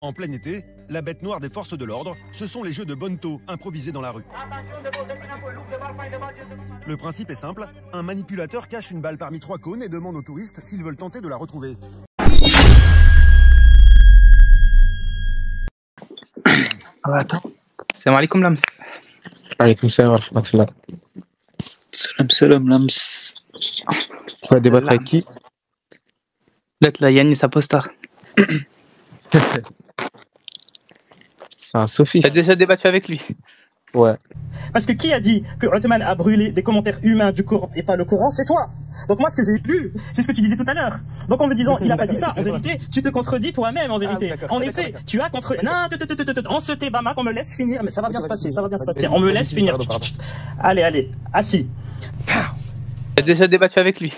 En plein été, la bête noire des forces de l'ordre, ce sont les jeux de bonneto improvisés dans la rue. Le principe est simple, un manipulateur cache une balle parmi 3 cônes et demande aux touristes s'ils veulent tenter de la retrouver. Attends. Salam alaikum Lams. Alaikum salam wa rahmatullah. Salam Lams. Tu vas débattre avec qui? Là, Yanis Apostar. C'est un sophiste. T'as déjà débattu avec lui? Ouais. Parce que qui a dit que Othman a brûlé des commentaires humains du Coran et pas le Coran? C'est toi. Donc moi, ce que j'ai lu, c'est ce que tu disais tout à l'heure. Donc en me disant, il a pas dit ça, en vérité, tu te contredis toi-même, en vérité. En effet, tu as contre... Non, on se tait, Bama, on me laisse finir, mais ça va bien se passer, ça va bien se passer. On me laisse finir. Allez, assis. T'as déjà débattu avec lui?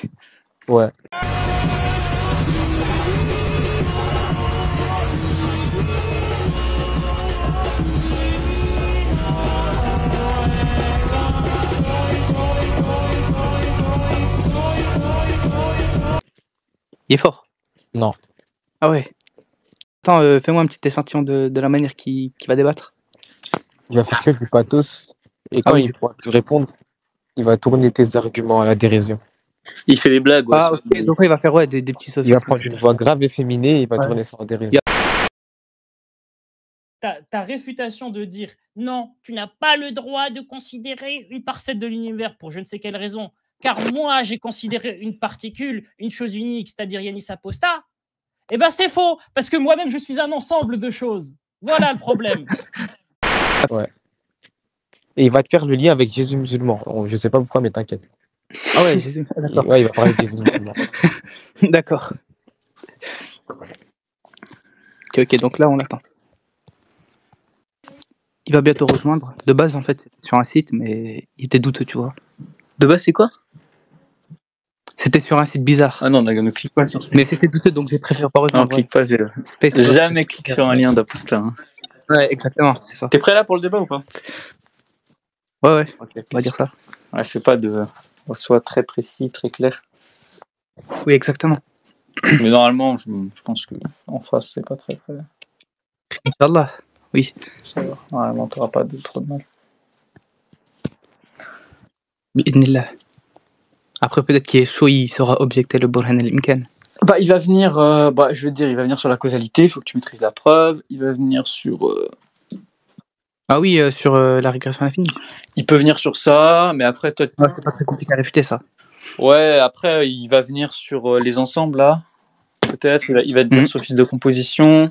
Ouais. Il est fort? Non. Ah ouais. Attends, fais-moi un petit échantillon de la manière qu'il va débattre. Il va faire que du pathos. Et quand il pourra te répondre, il va tourner tes arguments à la dérision. Il fait des blagues. Ouais, ah ok, donc il va faire des petits sophismes. Il va prendre une voix grave efféminée et il va tourner ça en dérision. Ta réfutation de dire non, tu n'as pas le droit de considérer une parcelle de l'univers pour je ne sais quelle raison, car moi j'ai considéré une particule, une chose unique, c'est-à-dire Yanis Apostat, eh ben c'est faux, parce que moi-même je suis un ensemble de choses. Voilà le problème. Ouais. Et il va te faire le lien avec Jésus musulman. Je sais pas pourquoi, mais t'inquiète. Ah ouais, Jésus. D'accord. Ouais, il va parler de Jésus musulman. D'accord. Ok, donc là on l'attend. Il va bientôt rejoindre. De base, en fait, c'était sur un site, mais il était douteux, tu vois. De base, c'est quoi? C'était sur un site bizarre. Ah non, ne clique pas sur ça. Mais c'était douteux, donc j'ai préféré pas rejoindre. Non, clique pas. Jamais clique sur un lien d'Apostat. Hein. Ouais, exactement, c'est ça. T'es prêt là pour le débat ou pas? Ouais. Okay, on va dire ça. Ouais, je fais pas de... Soit très précis, très clair. Oui, exactement. Mais normalement, je pense que en face, c'est pas très... Inch'Allah. Oui. Ça va. Normalement, t'auras pas trop de mal. Bismillah. Après, peut-être qu'il est chaud, il saura objecter le Burhan al-Imkan. Bah, il va venir, je veux dire, il va venir sur la causalité, il faut que tu maîtrises la preuve. Il va venir sur... Ah oui, sur la régression infinie. Il peut venir sur ça, mais après... Toi... Ouais, c'est pas très compliqué à réfuter, ça. Ouais, après, il va venir sur les ensembles, là. Peut-être, il va te dire sur fils de composition.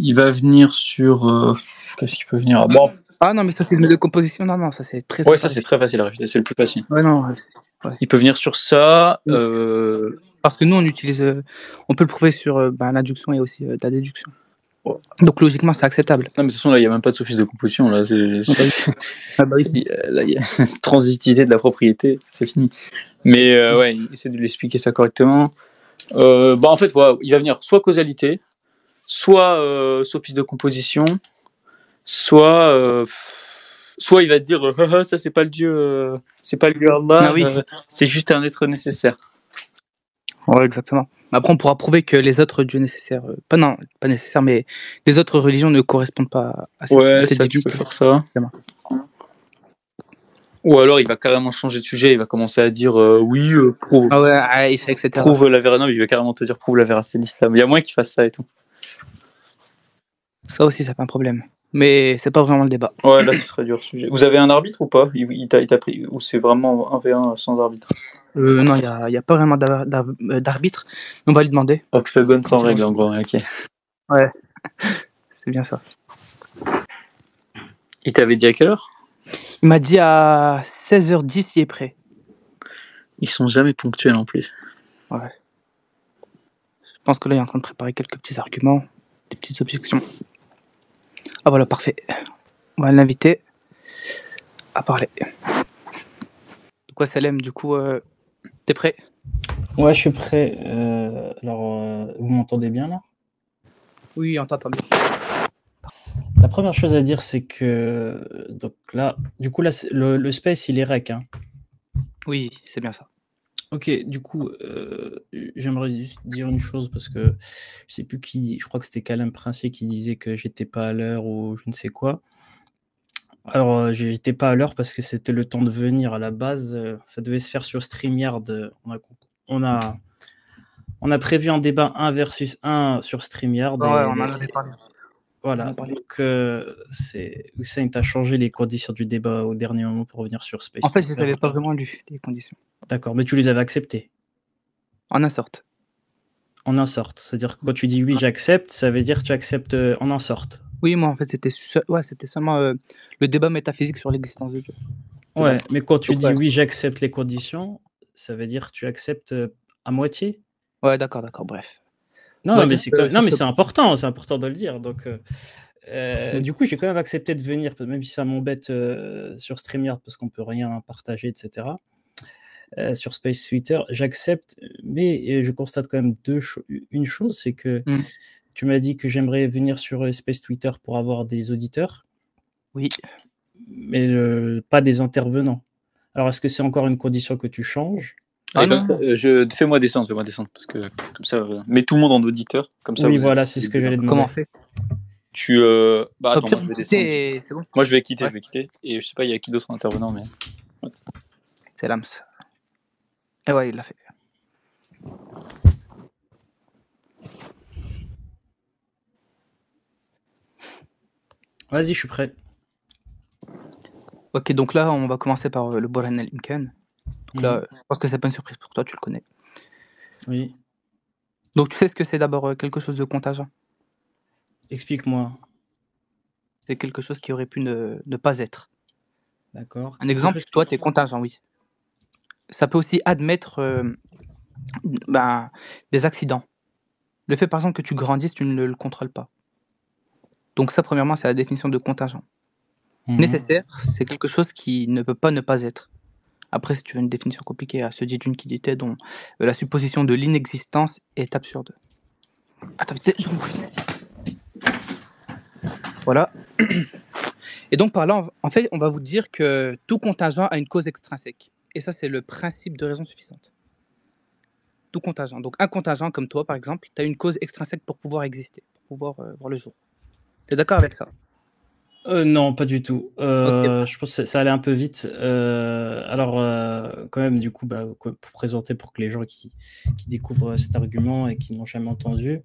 Il va venir sur... Qu'est-ce qu'il peut venir? Bon. Ah non, mais sophisme de composition, non, ça c'est très... Ouais, ça c'est très facile à réfuter, c'est le plus facile. Ouais, non. Ouais. Il peut venir sur ça. Parce que nous, on utilise... on peut le prouver sur l'induction et aussi la déduction. Ouais. Donc logiquement, c'est acceptable. Non, mais de toute façon, là, il n'y a même pas de sophisme de composition. Là, Bah oui. Là, il y a cette transitivité de la propriété, c'est fini. Mais ouais, il essaie de lui expliquer ça correctement. En fait, voilà, il va venir soit causalité, soit sophisme de composition, soit il va te dire ça c'est pas le dieu, c'est pas le dieu Allah, c'est juste un être nécessaire. Ouais, exactement. Après, on pourra prouver que les autres dieux nécessaires, pas nécessaires, mais les autres religions ne correspondent pas à cette ça, tu peux faire ça. Ou alors il va carrément changer de sujet, il va commencer à dire prouve. Ah ouais, etc. Prouve la véracité. Non, il va carrément te dire prouve la véracité de l'islam. Il y a moins qu'il fasse ça et tout. Ça aussi, c'est pas un problème. Mais c'est pas vraiment le débat. Ouais, là, ce serait dur sujet. Vous avez un arbitre ou pas? Il t'a pris, ou c'est vraiment 1v1 sans arbitre? Non, il y a pas vraiment d'arbitre. On va lui demander. Octogone sans règle, en gros, ok. Ouais, c'est bien ça. Il t'avait dit à quelle heure? Il m'a dit à 16h10, il est prêt. Ils sont jamais ponctuels en plus. Ouais. Je pense que là, il est en train de préparer quelques petits arguments, des petites objections. Ah voilà, parfait. On va l'inviter à parler. De quoi, Salem, du coup, t'es prêt? Ouais, je suis prêt. Alors, vous m'entendez bien là? Oui, on t'entend bien. La première chose à dire, c'est que donc là, du coup, là, le space, il est rec. Hein. Oui, c'est bien ça. Ok, du coup, j'aimerais juste dire une chose parce que je sais plus qui, je crois que c'était Calum Princier qui disait que j'étais pas à l'heure ou je ne sais quoi. Alors, j'étais pas à l'heure parce que c'était le temps de venir à la base. Ça devait se faire sur StreamYard. On a, on a prévu un débat 1 versus 1 sur StreamYard. Ouais, on en Et avait parlé. On en voilà, a parlé. donc Hussein, t'as changé les conditions du débat au dernier moment pour revenir sur Space En fait, je les Twitter. avais pas vraiment lues, les conditions. D'accord, mais tu les avais acceptées En un sorte. en un sorte. C'est-à-dire que quand tu dis oui, j'accepte, ça veut dire que tu acceptes en un sorte. Oui, moi, en fait, c'était seulement le débat métaphysique sur l'existence de Dieu. Ouais, mais quand tu Donc, dis ouais. oui, j'accepte les conditions, ça veut dire que tu acceptes à moitié. Ouais, d'accord, bref. On Non, va mais dire que sur ce- c'est important de le dire. Donc, du coup, j'ai quand même accepté de venir, même si ça m'embête sur StreamYard parce qu'on peut rien partager, etc. Sur Space Twitter, j'accepte, mais je constate quand même une chose, c'est que tu m'as dit que j'aimerais venir sur Space Twitter pour avoir des auditeurs, Oui. mais pas des intervenants. Alors, est-ce que c'est encore une condition que tu changes? Ah Allez, non, comme ça, fais-moi descendre, parce que comme ça, mets tout le monde en auditeur, comme ça. Oui, vous voilà, avez- c'est ce que j'allais demander. comment on fait? Bah Au attends, pire, moi je vais vous descendre. quittez, c'est bon. Moi je vais quitter, Ouais. Et je sais pas, il y a qui d'autre intervenant, mais. C'est Lams. Et ouais, il l'a fait. Vas-y, je suis prêt. Ok, donc là, on va commencer par le Burhan al-Imkan. Donc là, je pense que c'est pas une surprise pour toi, tu le connais. Oui. Donc tu sais ce que c'est d'abord quelque chose de contingent? Explique-moi. C'est quelque chose qui aurait pu ne pas être. D'accord. Un exemple, toi, tu es contingent, oui. Ça peut aussi admettre des accidents. Le fait, par exemple, que tu grandisses, tu ne le contrôles pas. Donc ça, premièrement, c'est la définition de contingent. Nécessaire, c'est quelque chose qui ne peut pas ne pas être. Après, si tu veux une définition compliquée, à ce dit d'une qui disait dont la supposition de l'inexistence est absurde. Attends, vite, je voilà. Et donc par là, en fait, on va vous dire que tout contingent a une cause extrinsèque. Et ça, c'est le principe de raison suffisante. Tout contingent. Donc un contingent comme toi, par exemple, tu as une cause extrinsèque pour pouvoir exister, pour pouvoir voir le jour. Tu es d'accord avec ça? Non, pas du tout. Ok. Je pense que ça allait un peu vite. Alors, quand même, du coup, pour présenter pour que les gens qui découvrent cet argument et qui n'ont jamais entendu,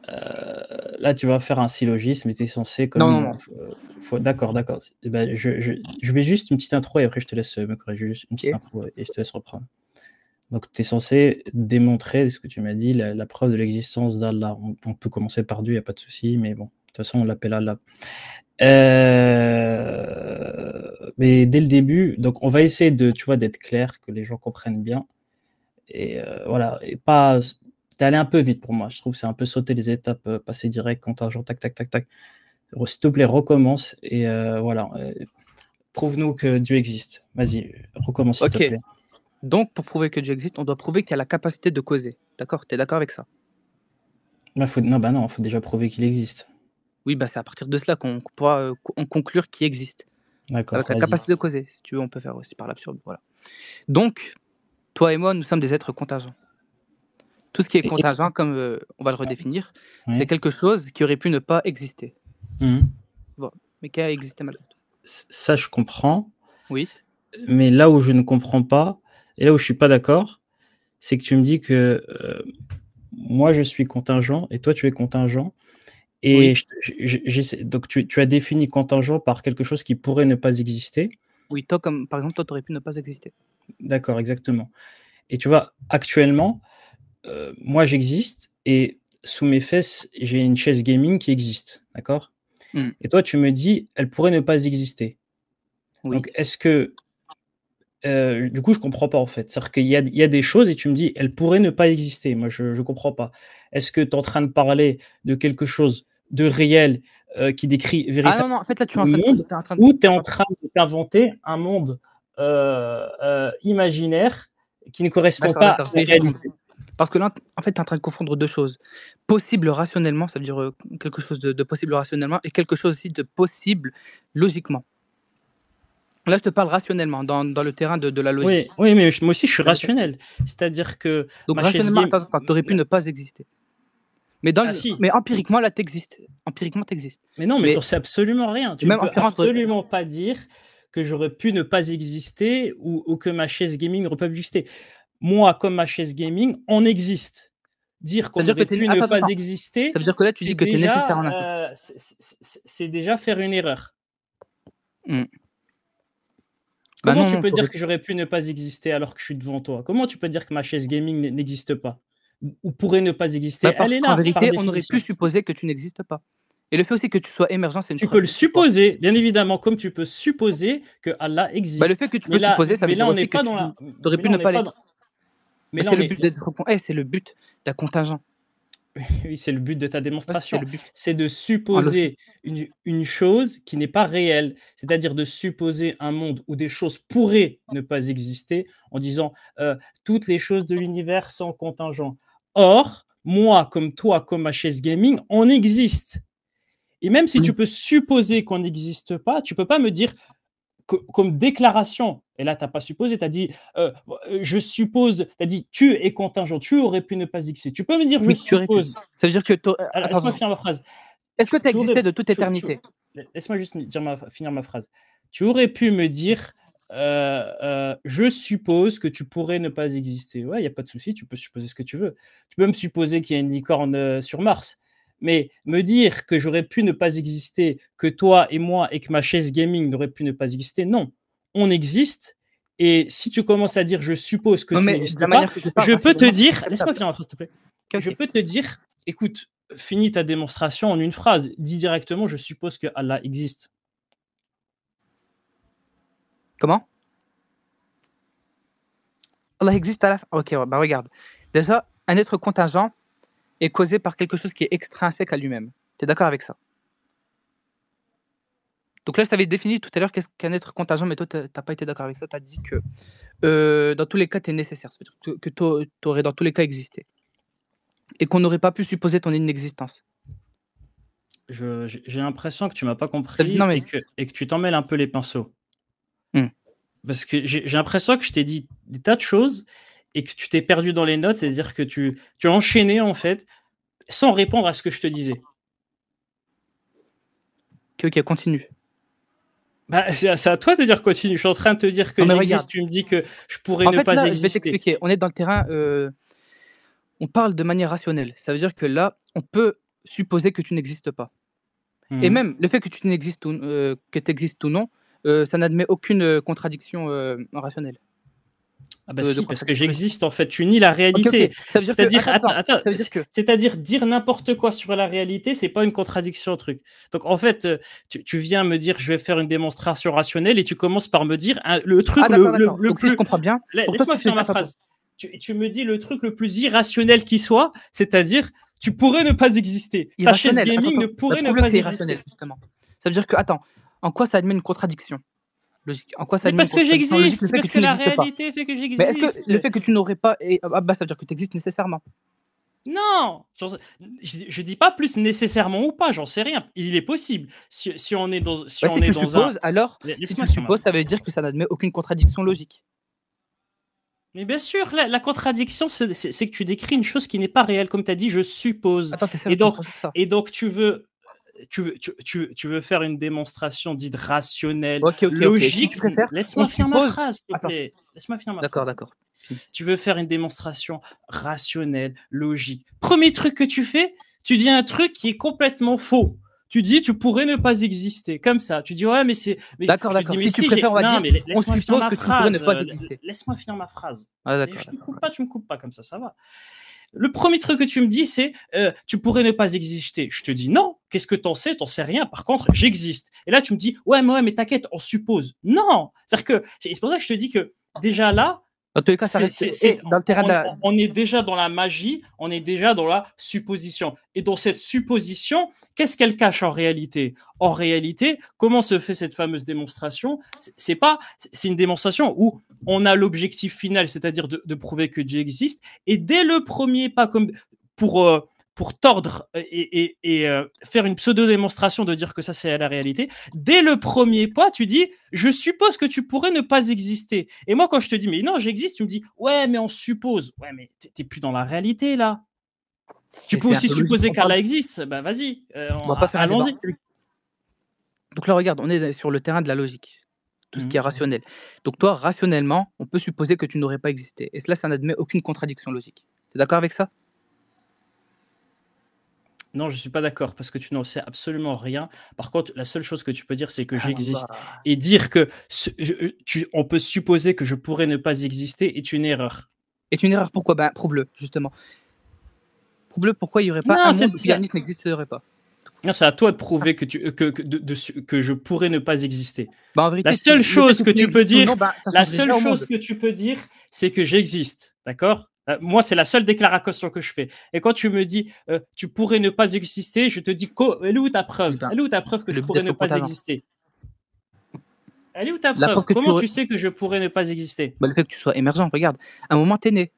là, tu vas faire un syllogisme et tu es censé... Non. D'accord. Eh ben, je vais juste une petite intro et après, je te laisse me corriger. Juste une petite intro et je te laisse reprendre. Donc, tu es censé démontrer, ce que tu m'as dit, la preuve de l'existence d'Allah. On peut commencer par Dieu, il n'y a pas de souci, mais bon, de toute façon, on l'appelle Allah. Mais dès le début, donc on va essayer d'être clair, que les gens comprennent bien. Et voilà, et pas... T'es allé un peu vite pour moi, je trouve que c'est un peu sauter les étapes, passer direct, contingent, tac. S'il te plaît, recommence et voilà. Prouve-nous que Dieu existe. Vas-y, recommence s'il te plaît. Donc, pour prouver que Dieu existe, on doit prouver qu'il y a la capacité de causer. D'accord? Tu es d'accord avec ça? Il faut déjà prouver qu'il existe. Oui, c'est à partir de cela qu'on pourra en conclure qu'il existe. D'accord. Avec la capacité de causer. Si tu veux, on peut faire aussi par l'absurde. Voilà. Donc, toi et moi, nous sommes des êtres contingents. Tout ce qui est contingent, comme on va le redéfinir, c'est quelque chose qui aurait pu ne pas exister. Bon, mais qui a existé malgré tout. Ça, je comprends. Oui. Mais là où je ne comprends pas, et là où je suis pas d'accord, c'est que tu me dis que moi je suis contingent et toi tu es contingent. Et oui. Donc tu as défini contingent par quelque chose qui pourrait ne pas exister. Oui, par exemple, toi tu aurais pu ne pas exister. D'accord, exactement. Et tu vois, actuellement, moi j'existe et sous mes fesses, j'ai une chaise gaming qui existe. D'accord ? Et toi tu me dis, elle pourrait ne pas exister. Oui. Donc est-ce que du coup, je comprends pas en fait. C'est-à-dire qu'il y a des choses et tu me dis, elles pourraient ne pas exister. Moi, je comprends pas. Est-ce que tu es en train de parler de quelque chose de réel qui décrit véritablement non, en fait là tu es en train ou tu es en train de t'inventer un monde imaginaire qui ne correspond pas à la réalité? Parce que là, en fait, tu es en train de confondre deux choses. Possible rationnellement, ça veut dire quelque chose de possible rationnellement et quelque chose aussi de possible logiquement. Là, je te parle rationnellement, dans le terrain de la logique. Oui, mais moi aussi, je suis rationnel. C'est-à-dire que Donc, ma chaise rationnellement, game... tu aurais pu ne pas exister. Mais, si. mais empiriquement, là, t'existes. Empiriquement, t'existes. Mais non, mais t'en sais absolument rien. Tu ne peux absolument pas dire que j'aurais pu ne pas exister ou que ma chaise gaming n'aurait pas pu exister. Moi, comme ma chaise gaming, on existe. Dire qu'on aurait pu ne pas exister, ça veut dire que là, tu dis que tu es nécessaire en un c'est déjà faire une erreur. Mm. Comment tu peux dire que j'aurais pu ne pas exister alors que je suis devant toi? Comment tu peux dire que ma chaise gaming n'existe pas ou pourrait ne pas exister? Elle est là. En vérité, on aurait pu supposer que tu n'existes pas. Et le fait aussi que tu sois émergent, c'est une Tu peux le supposer, bien évidemment, comme tu peux supposer que Allah existe. Le fait que tu peux supposer, ça veut dire aussi que tu aurais pu ne pas l'être. Mais c'est le but d'être... c'est le but d'un contingent. Oui, c'est le but de ta démonstration. C'est de supposer une chose qui n'est pas réelle. C'est-à-dire de supposer un monde où des choses pourraient ne pas exister en disant toutes les choses de l'univers sont contingents. Or, moi, comme toi, comme ma chaise gaming, on existe. Et même si tu peux supposer qu'on n'existe pas, tu peux pas me dire comme déclaration, et là, tu n'as pas supposé, tu as dit, je suppose, tu as dit, tu es contingent, tu aurais pu ne pas exister. Tu peux me dire, je suppose. Ça veut dire que... Laisse-moi finir ma phrase. Est-ce que tu as existé de toute éternité? Laisse-moi juste finir ma phrase. Tu aurais pu me dire, je suppose que tu pourrais ne pas exister. Ouais, il n'y a pas de souci, tu peux supposer ce que tu veux. Tu peux me supposer qu'il y a une licorne sur Mars. Mais me dire que j'aurais pu ne pas exister, que toi et moi et que ma chaise gaming n'aurait pu ne pas exister, non. On existe. Et si tu commences à dire je suppose que tu n'existes pas, je peux te dire, laisse-moi finir ma phrase, s'il te plaît. Je peux te dire, écoute, finis ta démonstration en une phrase. Dis directement, je suppose que Allah existe. Comment? Allah existe à la fin. Ok, regarde. Déjà, un être contingent est causé par quelque chose qui est extrinsèque à lui-même. Tu es d'accord avec ça? Donc là, je t'avais défini tout à l'heure qu'est-ce qu'un être contingent, mais toi, tu n'as pas été d'accord avec ça. Tu as dit que dans tous les cas, tu es nécessaire. C'est-à-dire que tu aurais dans tous les cas existé. Et qu'on n'aurait pas pu supposer ton inexistence. J'ai l'impression que tu m'as pas compris et que tu t'en mêles un peu les pinceaux. Parce que j'ai l'impression que je t'ai dit des tas de choses et que tu t'es perdu dans les notes, c'est-à-dire que tu as enchaîné en fait sans répondre à ce que je te disais. Ok, continue. C'est à toi de dire continue. Je suis en train de te dire que j'existe, tu me dis que je pourrais ne pas exister. Je vais t'expliquer. On est dans le terrain, on parle de manière rationnelle. Ça veut dire que là, on peut supposer que tu n'existes pas. Et même le fait que tu n'existes que tu existes ou non, ça n'admet aucune contradiction rationnelle. Ah bah si, parce que j'existe en fait, tu nies la réalité. C'est-à-dire dire n'importe quoi sur la réalité, c'est pas une contradiction, truc. Donc en fait, tu viens me dire je vais faire une démonstration rationnelle et tu commences par me dire le truc le plus... Je comprends bien. Laisse-moi finir ma phrase. Tu me dis le truc le plus irrationnel qui soit, c'est-à-dire tu pourrais ne pas exister. Ta chaise gaming ne pourrait ne pas exister. Justement. Ça veut dire que, en quoi ça admet une contradiction logique? En quoi ça parce que j'existe, parce que la réalité fait que j'existe. Mais est-ce que le fait que tu n'aurais pas, ça veut dire que tu existes nécessairement? Non, je dis pas plus nécessairement ou pas, j'en sais rien. Il est possible. Si on est dans, alors, si tu supposes, ça veut dire que ça n'admet aucune contradiction logique. Mais bien sûr, la contradiction, c'est que tu décris une chose qui n'est pas réelle, comme tu as dit, je suppose. Attends, et donc tu veux faire une démonstration dite rationnelle, logique. Laisse-moi finir ma phrase, s'il te plaît. Laisse-moi finir ma phrase. D'accord. Tu veux faire une démonstration rationnelle, logique. Premier truc que tu fais, tu dis un truc qui est complètement faux. Tu dis, tu pourrais ne pas exister. Comme ça. Tu dis, ouais, mais c'est... D'accord. Si tu préfères, on va dire, laisse-moi finir ma phrase. Laisse-moi finir ma phrase. D'accord. Tu me coupes pas comme ça va. Le premier truc que tu me dis, c'est tu pourrais ne pas exister. Je te dis non. Qu'est-ce que t'en sais? T'en sais rien. Par contre, j'existe. Et là, tu me dis ouais, mais t'inquiète, on suppose. Non. C'est-à-dire que c'est pour ça que je te dis que déjà là, dans tous les cas, ça reste dans le terrain de la... On est déjà dans la magie, on est déjà dans la supposition. Et dans cette supposition, qu'est-ce qu'elle cache en réalité? En réalité, comment se fait cette fameuse démonstration? C'est une démonstration où on a l'objectif final, c'est-à-dire de prouver que Dieu existe. Et dès le premier pas, comme pour pour tordre et faire une pseudo-démonstration de dire que ça, c'est la réalité. Dès le premier pas, tu dis, je suppose que tu pourrais ne pas exister. Et moi, quand je te dis, mais non, j'existe, tu me dis, ouais, mais on suppose. Ouais, mais t'es plus dans la réalité, là. Tu peux aussi supposer qu'Allah existe. Bah, vas-y, On va pas faire un débat. allons-y. Donc là, regarde, on est sur le terrain de la logique, tout ce qui est rationnel. Donc toi, rationnellement, on peut supposer que tu n'aurais pas existé. Et cela, ça n'admet aucune contradiction logique. Tu es d'accord avec ça? Non, je suis pas d'accord parce que tu n'en sais absolument rien. Par contre, la seule chose que tu peux dire, c'est que j'existe. Et dire que on peut supposer que je pourrais ne pas exister est une erreur. Est une erreur, pourquoi? Ben, prouve-le, justement. Prouve-le pourquoi il n'y aurait pas un monde où Yanis n'existerait pas. Non, c'est à toi de prouver que je pourrais ne pas exister. Bah, en vérité, la seule chose que tu peux dire, c'est que j'existe. D'accord? Moi, c'est la seule déclaration que je fais. Et quand tu me dis, tu pourrais ne pas exister, je te dis, elle est où ta preuve? Elle est où ta preuve que je pourrais ne pas exister? Elle est où ta preuve? Comment tu sais que je pourrais ne pas exister? Bah, le fait que tu sois émergent, regarde. À un moment, tu es né.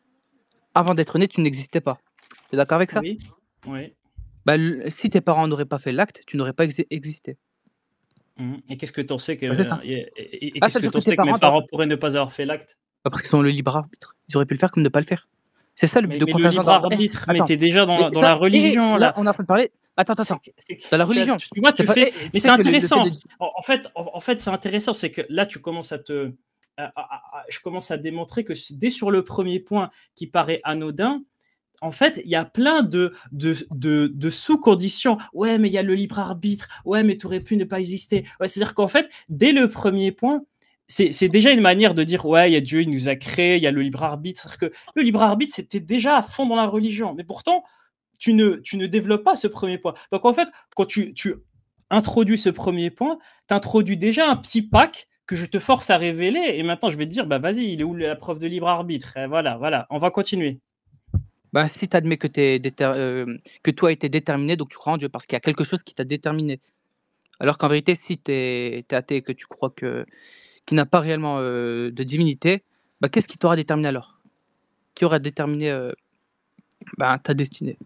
Avant d'être né, tu n'existais pas. Tu es d'accord avec ça? Oui. Oui. Bah, si tes parents n'auraient pas fait l'acte, tu n'aurais pas existé. Et qu'est-ce que tu en sais que, qu'est-ce que, sais que mes parents pourraient ne pas avoir fait l'acte? Parce qu'ils ont le libre arbitre. Ils auraient pu le faire comme ne pas le faire. C'est ça le but de contingent. Le libre arbitre, mais t'es déjà dans la religion. Là, on est en train de parler. Attends. Dans la religion. Tu vois, mais c'est intéressant. En fait, c'est intéressant. C'est que là, tu commences je commence à démontrer que dès sur le premier point qui paraît anodin, en fait, il y a plein de sous-conditions. Ouais, mais il y a le libre arbitre. Ouais, mais tu aurais pu ne pas exister. Ouais, c'est-à-dire qu'en fait, dès le premier point, c'est déjà une manière de dire, ouais, il y a Dieu, il nous a créé, il y a le libre arbitre. C'est-à-dire que le libre arbitre, c'était déjà à fond dans la religion. Mais pourtant, tu ne développes pas ce premier point. Donc, en fait, quand tu introduis ce premier point, tu introduis déjà un petit pack que je te force à révéler. Et maintenant, je vais te dire, bah vas-y, il est où la preuve de libre arbitre? Et voilà, on va continuer. Bah, si tu admets que toi été déterminé, donc tu crois en Dieu, parce qu'il y a quelque chose qui t'a déterminé. Alors qu'en vérité, si tu es athée et que tu crois qu'il n'a pas réellement de divinité, bah, qu'est-ce qui t'aura déterminé alors? Qui aura déterminé ta destinée?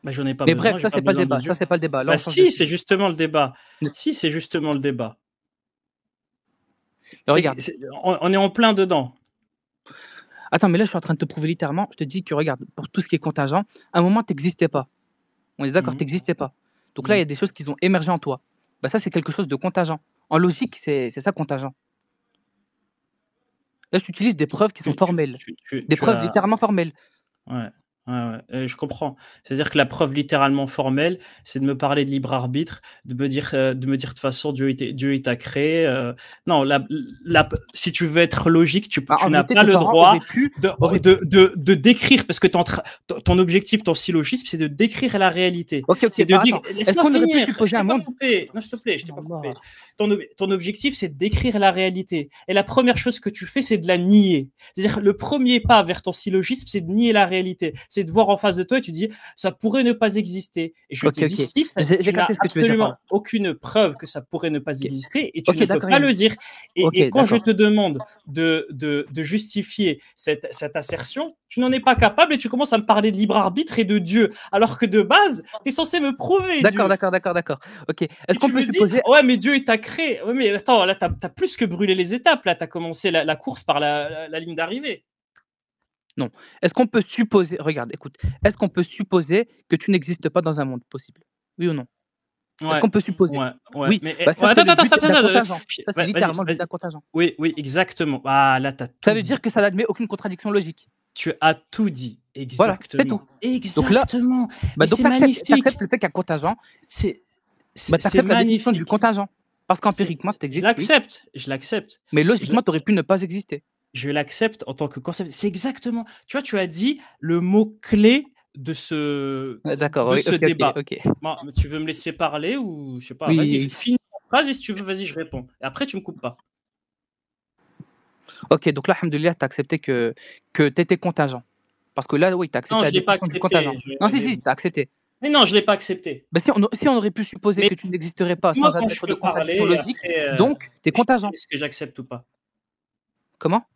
Bah, j'en ai pas Mais besoin, bref, ça, c'est pas le débat. Ça, c'est pas le débat. Là, si, c'est justement le débat. Si, c'est justement le débat. Regarde. On est en plein dedans. Attends, mais là, je suis en train de te prouver littéralement. Je te dis que, regarde, pour tout ce qui est contingent, à un moment, tu n'existais pas. On est d'accord, tu n'existais pas. Donc là, il y a des choses qui ont émergé en toi. Bah, ça, c'est quelque chose de contingent. En logique, c'est ça, contingent. Là, je t'utilise des preuves qui sont formelles. Des preuves littéralement formelles. Ouais. Je comprends. C'est-à-dire que la preuve littéralement formelle, c'est de me parler de libre arbitre, de me dire de toute façon Dieu t'a créé. Non, si tu veux être logique, tu n'as pas le droit de décrire, parce que ton objectif, ton syllogisme, c'est de décrire la réalité. Ok. Est-ce qu'on aurait pu supposer un monde? Non, s'il te plaît, je t'ai pas coupé. Ton objectif, c'est de décrire la réalité. Et la première chose que tu fais, c'est de la nier. C'est-à-dire le premier pas vers ton syllogisme, c'est de nier la réalité. C'est de voir en face de toi et tu dis, ça pourrait ne pas exister. Et je te dis, si, tu n'as absolument aucune preuve que ça pourrait ne pas exister et tu ne peux pas le dire. Et quand je te demande de justifier cette assertion, tu n'en es pas capable et tu commences à me parler de libre arbitre et de Dieu. Alors que de base, tu es censé me prouver. D'accord. Ok. Est-ce qu'on peut supposer... Ouais, mais Dieu, il t'a créé. Ouais, mais attends, là, t'as plus que brûlé les étapes. Là, t'as commencé la course par la ligne d'arrivée. Non. Est-ce qu'on peut supposer... Regarde, écoute. Est-ce qu'on peut supposer que tu n'existes pas dans un monde possible? Oui ou non? Est-ce qu'on peut supposer? Oui. Mais attends. Ça, c'est littéralement le but d'un contingent. Oui, exactement. Ah, là, ça veut dire que ça n'admet aucune contradiction logique. Tu as tout dit. Exactement. Voilà, c'est tout. Exactement. Donc là, c'est magnifique. Tu acceptes le fait qu'un contingent... C'est magnifique. La définition du contingent. Parce qu'empiriquement, ça existe. Je l'accepte. Mais logiquement, tu aurais pu ne pas exister. Je l'accepte en tant que concept. C'est exactement. Tu vois, tu as dit le mot-clé de ce débat. Ok. Bon, tu veux me laisser parler ou je sais pas. Vas-y, finis ta phrase et si tu veux, vas-y, je réponds. Et après, tu me coupes pas. Ok, donc là, alhamdoulilah, tu as accepté que tu étais contingent. Parce que là, oui, tu as accepté la définition du contingent. Non, si, tu as accepté. Mais non, je ne l'ai pas accepté. Bah, si on aurait pu supposer que tu n'existerais pas sans admettre de contradiction logique, donc tu es contingent. Est-ce que j'accepte ou pas? Comment?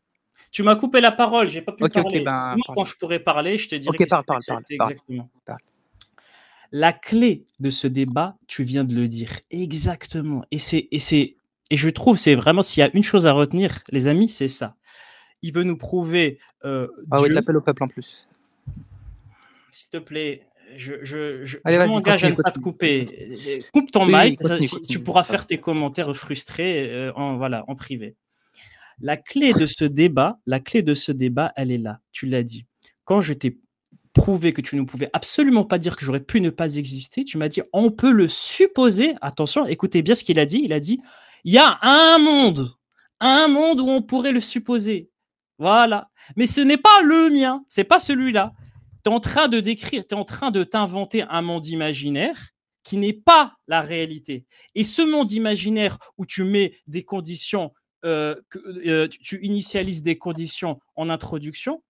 Tu m'as coupé la parole, j'ai pas pu Ok, parler. ben, Moi, quand je pourrais parler, je te dirais ok, qu'est-ce parle. que c'était exactement. La clé de ce débat, tu viens de le dire exactement. Et je trouve, c'est vraiment, s'il y a une chose à retenir, les amis, c'est ça. Il veut nous prouver Ah Dieu. oui, de l'appel au peuple en plus. S'il te plaît, je Allez, vas-y, m'engage à ne continue, pas te continue. couper. Coupe ton Oui, mic, continue, tu continue. pourras faire tes commentaires frustrés en privé. La clé de ce débat, elle est là. Tu l'as dit. Quand je t'ai prouvé que tu ne pouvais absolument pas dire que j'aurais pu ne pas exister, tu m'as dit on peut le supposer. Attention, écoutez bien ce qu'il a dit. Il a dit il y a un monde où on pourrait le supposer. Voilà. Mais ce n'est pas le mien, c'est pas celui-là. Tu es en train de décrire, tu es en train de t'inventer un monde imaginaire qui n'est pas la réalité. Et ce monde imaginaire où tu mets des conditions, tu initialises des conditions en introduction,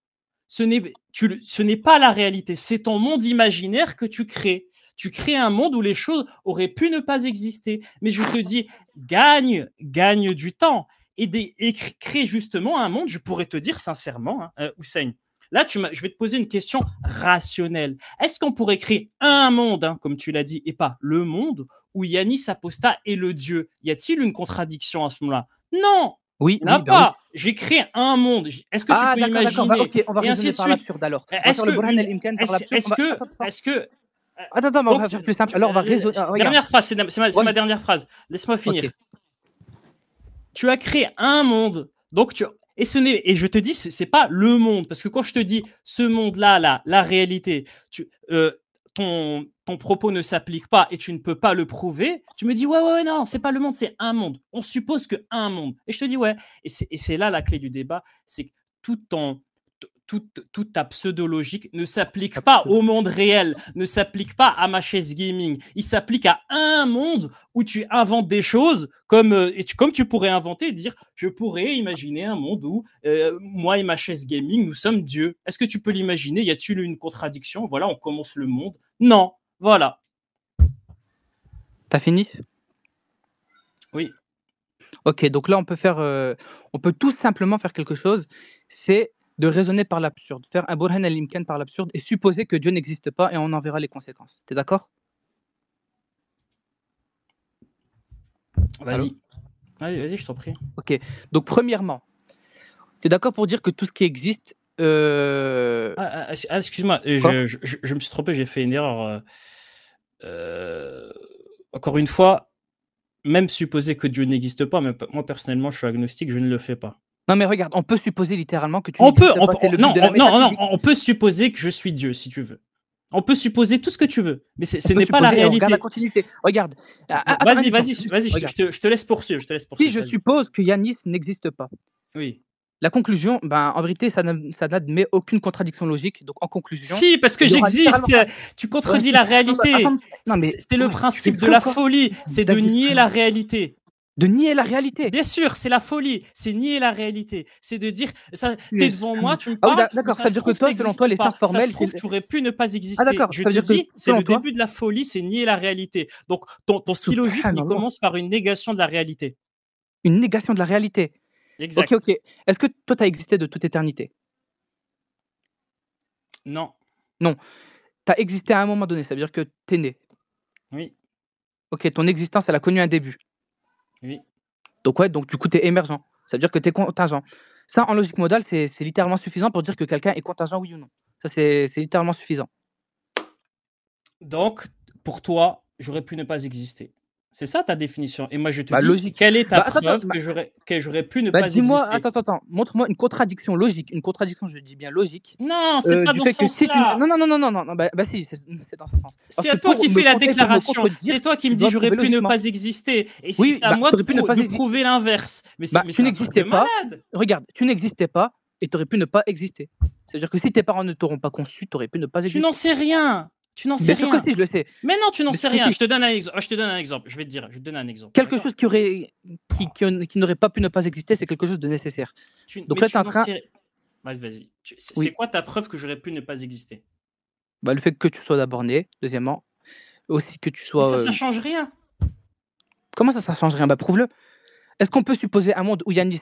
ce n'est pas la réalité. C'est ton monde imaginaire que tu crées. Tu crées un monde où les choses auraient pu ne pas exister. Mais je te dis, gagne du temps et crée justement un monde. Je pourrais te dire sincèrement, Hussein, là, je vais te poser une question rationnelle. Est-ce qu'on pourrait créer un monde, comme tu l'as dit, et pas le monde où Yanis Apostat est le Dieu? Y a-t-il une contradiction à ce moment-là? Non. Oui, il n'y en a pas. Oui. J'ai créé un monde. Est-ce que tu peux imaginer? Bah, ok, on va raisonner par l'absurde alors. Est-ce que Attends, on va faire plus simple. Alors, on va raisonner. Dernière phrase, c'est ma dernière phrase. Laisse-moi finir. Okay. Tu as créé un monde, donc et je te dis, c'est pas le monde, parce que quand je te dis ce monde-là, la réalité, ton propos ne s'applique pas et tu ne peux pas le prouver, tu me dis ouais, non, c'est pas le monde, c'est un monde. On suppose que un monde. Et je te dis ouais. Et c'est là la clé du débat, c'est que toute ta pseudo-logique ne s'applique pas au monde réel, ne s'applique pas à ma chaise gaming. Il s'applique à un monde où tu inventes des choses comme tu pourrais inventer et dire je pourrais imaginer un monde où moi et ma chaise gaming, nous sommes Dieu. Est-ce que tu peux l'imaginer? Y a-t-il une contradiction? Voilà, on commence le monde. Non, voilà. T'as fini? Oui. Ok, donc là, on peut tout simplement faire quelque chose, c'est de raisonner par l'absurde, faire un Burhan al-Imkan par l'absurde et supposer que Dieu n'existe pas et on en verra les conséquences. T'es d'accord? Vas-y, je t'en prie. Ok, donc premièrement, t'es d'accord pour dire que tout ce qui existe... excuse-moi, je me suis trompé, j'ai fait une erreur. Encore une fois, même supposer que Dieu n'existe pas, mais moi personnellement, je suis agnostique, je ne le fais pas. Non mais regarde, on peut supposer littéralement que tu n'existes pas. Non, on peut supposer que je suis Dieu, si tu veux. On peut supposer tout ce que tu veux, mais ce n'est pas la réalité. Regarde la continuité. Regarde. Vas-y, je te laisse poursuivre. Si je suppose que Yanis n'existe pas. Oui. La conclusion, en vérité, ça n'admet aucune contradiction logique. Donc, en conclusion... Si, parce que j'existe. Tu contredis la réalité. C'est le principe de la folie. C'est de nier la réalité. De nier la réalité. Bien sûr, c'est la folie. C'est nier la réalité. C'est de dire, t'es devant moi, tu me parles. Ah oui, d'accord, ça veut dire que toi, selon toi, les sciences formelles... tu aurais pu ne pas exister. Ah d'accord, je te dis, c'est le début de la folie, c'est nier la réalité. Donc, ton syllogisme, il commence par une négation de la réalité. Une négation de la réalité. Exact. Ok. Est-ce que toi, tu as existé de toute éternité? Non. Non. Tu as existé à un moment donné, ça veut dire que tu es né. Oui. Ok, ton existence, elle a connu un début. Oui. Donc du coup, tu es émergent. Ça veut dire que tu es contingent. Ça, en logique modale, c'est littéralement suffisant pour dire que quelqu'un est contingent, oui ou non. Ça, c'est littéralement suffisant. Donc, pour toi, j'aurais pu ne pas exister. C'est ça ta définition. Et moi, je te dis, logique. Quelle est ta preuve que j'aurais pu ne pas exister? Dis-moi, attends. Montre-moi une contradiction logique. Une contradiction, je dis bien logique. Non, c'est pas dans ce sens-là. Non. Si, c'est dans ce sens. C'est toi qui fais la déclaration. C'est toi qui me dis j'aurais pu ne pas exister. Et c'est à moi de prouver l'inverse. Mais tu n'existais pas. Regarde, tu n'existais pas et tu aurais pu ne pas exister. C'est-à-dire que si tes parents ne t'auront pas conçu, tu aurais pu ne pas exister. Tu n'en sais rien. Tu n'en sais rien. Bien sûr que si, je le sais. Mais non, tu n'en sais rien. Je te donne un exemple. Je vais te dire, je vais te donner un exemple. Quelque chose qui n'aurait pas pu ne pas exister, c'est quelque chose de nécessaire. Donc là, tu es en train... Vas-y. C'est quoi ta preuve que j'aurais pu ne pas exister? Le fait que tu sois d'abord né, deuxièmement. Aussi que tu sois... Mais ça change rien. Comment ça change rien? Prouve-le. Est-ce qu'on peut supposer un monde où Yanis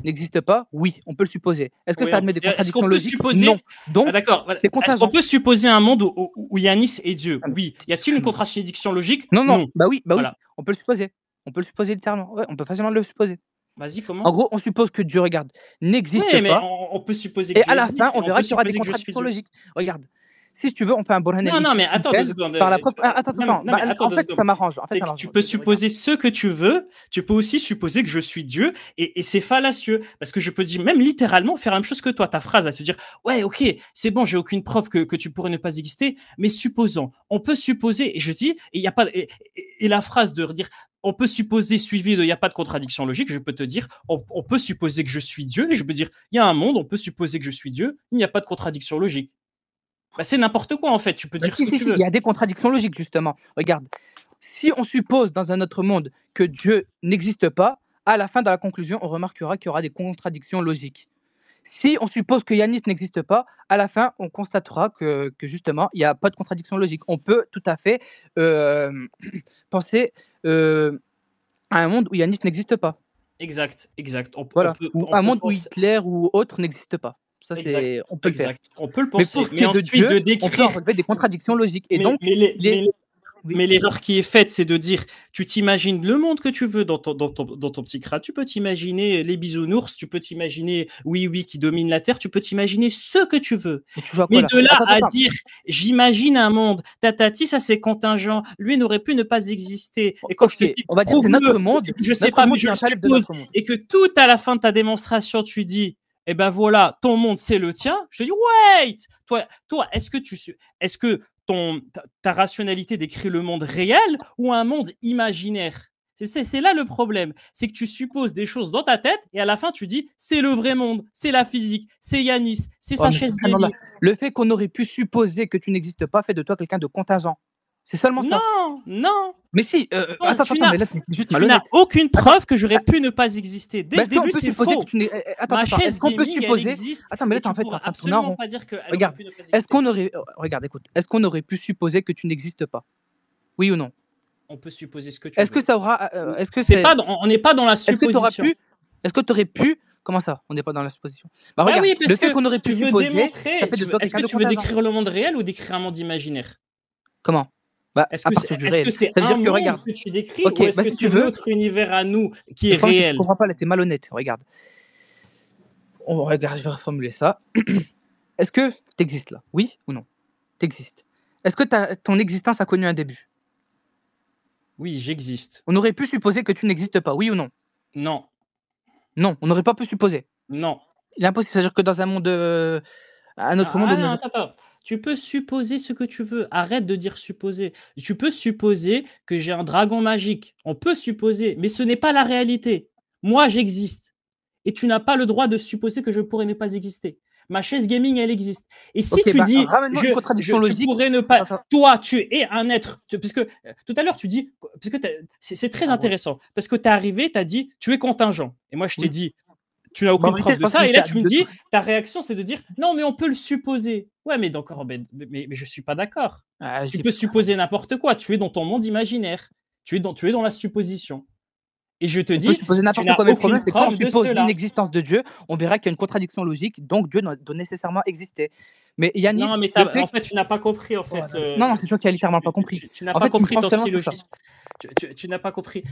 n'existe pas? Oui, on peut le supposer. Est-ce que Oui, ça admet des est-ce contradictions qu'on peut logiques? supposer Non. Donc, Ah d'accord. c'est Est-ce qu'on contingent. peut supposer un monde où Yanis est Dieu? Ah, mais- Oui. Y a-t-il une contradiction logique? Non, non. Non. Bah oui, Voilà. on peut le supposer. On peut le supposer littéralement. Ouais, on peut facilement le supposer. Vas-y, En comment? gros, on suppose que Dieu, regarde, n'existe Oui, mais pas. on peut supposer que Et Dieu à la fin, existe et on on verra peut qu'il y aura des supposer que je suis contradictions Dieu. logiques. Regarde, si tu veux, on fait un Burhan Non, non, mais ce attends 2 week-end secondes. par la preuve. Attends. Non, mais attends En 2 fait, secondes. ça m'arrange. En fait, C'est ça que m'arrange. tu peux Regarde. supposer ce que tu veux, tu peux aussi supposer que je suis Dieu, et c'est fallacieux. Parce que je peux dire, même littéralement, faire la même chose que toi. Ta phrase va se dire, ouais, ok, c'est bon, j'ai aucune preuve que tu pourrais ne pas exister, mais supposons. On peut supposer, et je dis, il y a pas, et la phrase de dire, on peut supposer suivi de il n'y a pas de contradiction logique, je peux te dire, on peut supposer que je suis Dieu, et je peux dire, il y a un monde, on peut supposer que je suis Dieu, il n'y a pas de contradiction logique. Bah, c'est n'importe quoi en fait, tu peux dire ce que tu veux. Il y a des contradictions logiques, justement. Regarde, si on suppose dans un autre monde que Dieu n'existe pas, à la fin de la conclusion, on remarquera qu'il y aura des contradictions logiques. Si on suppose que Yanis n'existe pas, à la fin, on constatera que justement, il n'y a pas de contradiction logique. On peut tout à fait penser à un monde où Yanis n'existe pas. Exact. Voilà. Ou un monde où penser... Hitler ou autre n'existe pas. Ça, exact. on peut le faire. On peut le Mais penser. pour ce qui est de Dieu, on peut en relever des contradictions logiques. Et donc, mais l'erreur qui est faite, c'est de dire, tu t'imagines le monde que tu veux dans ton petit crâne. Tu peux t'imaginer les bisounours, tu peux t'imaginer oui qui domine la Terre, tu peux t'imaginer ce que tu veux. Mais de là à dire, j'imagine un monde, tatati, ça c'est contingent, lui n'aurait pu ne pas exister. Et quand je te dis, on va dire c'est notre monde, je sais pas, mais je le suppose, et que tout à la fin de ta démonstration, tu dis, eh ben voilà, ton monde c'est le tien. Je te dis, wait, toi, est-ce que ta rationalité décrit le monde réel ou un monde imaginaire? C'est là le problème. C'est que tu supposes des choses dans ta tête et à la fin tu dis c'est le vrai monde, c'est la physique, c'est Yanis, c'est sa chaise gaming. Le fait qu'on aurait pu supposer que tu n'existes pas fait de toi quelqu'un de contingent. C'est seulement ça. Non. Mais si, attends, mais là, t'es juste malhonnête. Tu n'as aucune preuve que j'aurais pu ne pas exister. Dès le début, c'est faux. Attends, est-ce qu'on peut supposer... Attends, mais là, t'es en fait en train de tourner en rond. Regarde, est-ce qu'on aurait pu supposer que tu n'existes pas? Oui ou non? On peut supposer ce que tu veux. Est-ce que ça aura... On n'est pas dans la supposition. Est-ce que tu aurais pu... Comment ça? On n'est pas dans la supposition. Bah regarde, oui, le fait qu'on aurait pu supposer, ça fait de toi Est-ce que tu veux décrire le monde réel ou décrire un monde imaginaire? Comment? Bah, est-ce que c'est un monde que tu décris ou est-ce que c'est notre univers à nous qui est réel? Je comprends pas, là, t'es malhonnête. Regarde. Regarde, je vais reformuler ça. Est-ce que t'existes là? Oui ou non? T'existes. Est-ce que ton existence a connu un début? Oui, j'existe. On aurait pu supposer que tu n'existes pas, oui ou non? Non. Non, on n'aurait pas pu supposer. Non. Il est impossible, c'est-à-dire que dans un monde... un autre monde... Attends. Tu peux supposer ce que tu veux. Arrête de dire supposer. Tu peux supposer que j'ai un dragon magique. On peut supposer, mais ce n'est pas la réalité. Moi, j'existe. Et tu n'as pas le droit de supposer que je pourrais ne pas exister. Ma chaise gaming, elle existe. Et si tu dis, tu pourrais ne pas... Toi, tu es un être. Puisque tout à l'heure, tu dis... C'est très intéressant. Parce que tu es arrivé, tu as dit, tu es contingent. Et moi, je t'ai dit... Tu n'as aucune preuve de ça, et là tu me dis, ta réaction c'est de dire, non mais on peut le supposer. Ouais, mais d'accord, mais je suis pas d'accord. Tu peux supposer n'importe quoi, tu es dans ton monde imaginaire, tu es dans la supposition. Et je te dis, supposer n'importe quoi, mais le problème c'est quand on suppose l'inexistence de Dieu, on verra qu'il y a une contradiction logique, donc Dieu doit nécessairement exister. Mais Yannick, non, mais en fait tu n'as pas compris en fait. Non, c'est toi qui as littéralement pas compris. Tu n'as pas compris ton syllogisme. Tu n'as pas compris.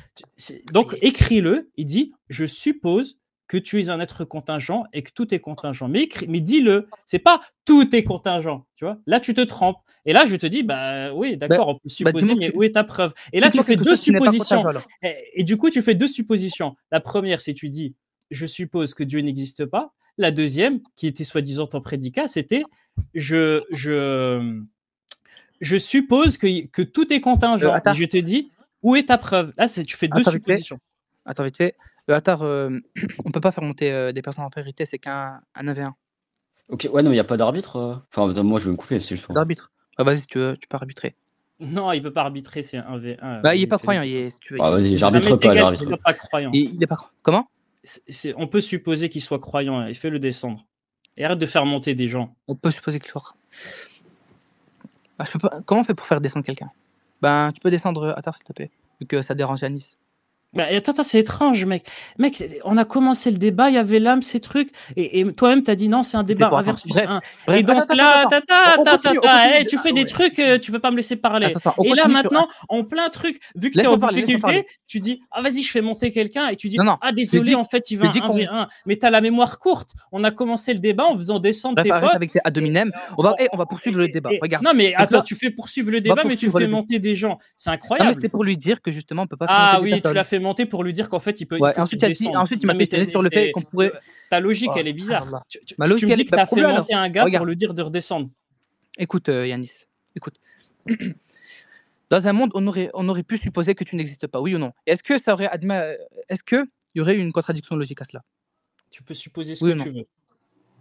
Donc écris-le, il dit, je suppose que tu es un être contingent et que tout est contingent. Mais dis-le, c'est pas tout est contingent, tu vois. Là, tu te trompes. Et là, je te dis, bah oui, d'accord, on peut supposer, mais où est ta preuve? Et là, tu fais deux suppositions. Et du coup, tu fais deux suppositions. La première, c'est tu dis, je suppose que Dieu n'existe pas. La deuxième, qui était soi-disant ton prédicat, c'était, je suppose que tout est contingent. Et je te dis, où est ta preuve? Là, tu fais deux suppositions. Attends, vite fait. Attends, on peut pas faire monter des personnes en vérité, c'est qu'un 1v1. Ok, ouais, non, il n'y a pas d'arbitre. Enfin, moi, je vais me couper, c'est le choix. D'arbitre. Ah, vas-y, tu peux arbitrer. Non, il peut pas arbitrer, c'est un 1v1. Bah, il est pas croyant, si tu veux. Ah, vas-y, j'arbitre pas, j'arbitre. Il est pas croyant. Il est pas Comment? On peut supposer qu'il soit croyant, et fais-le descendre. Et arrête de faire monter des gens. On peut supposer qu'il soit. Bah, je peux pas... Comment on fait pour faire descendre quelqu'un? Ben, tu peux descendre Attar, s'il te plaît, vu que ça dérange Yanis. Bah, attends, c'est étrange, mec. Mec, on a commencé le débat, il y avait l'âme, ces trucs, et toi-même, t'as dit non, c'est un débat 1 versus 1. Et donc là, tu fais des trucs, tu veux pas me laisser parler. Et là, maintenant, en plein truc, vu que t'es en difficulté, tu dis, ah, vas-y, je fais monter quelqu'un, et tu dis, ah, désolé, en fait, il va un 1v1. Mais t'as la mémoire courte. On a commencé le débat en faisant descendre tes potes. Avec tes ad hominem. On va poursuivre le débat. Regarde. Non, mais attends, tu fais poursuivre le débat, mais tu fais monter des gens. C'est incroyable. C'est pour lui dire que justement, on peut pas faire monter des personnes. Ah oui, tu l'as fait monter pour lui dire qu'en fait il peut. Ouais, ensuite il m'a questionné sur le fait qu'on pourrait. Ta logique elle est bizarre. Tu me dis que t'as fait monter un gars pour lui dire de redescendre. Écoute Yanis, écoute. Dans un monde, on aurait pu supposer que tu n'existes pas, oui ou non? Est-ce que ça aurait est-ce que il y aurait une contradiction logique à cela? Tu peux supposer ce que tu veux.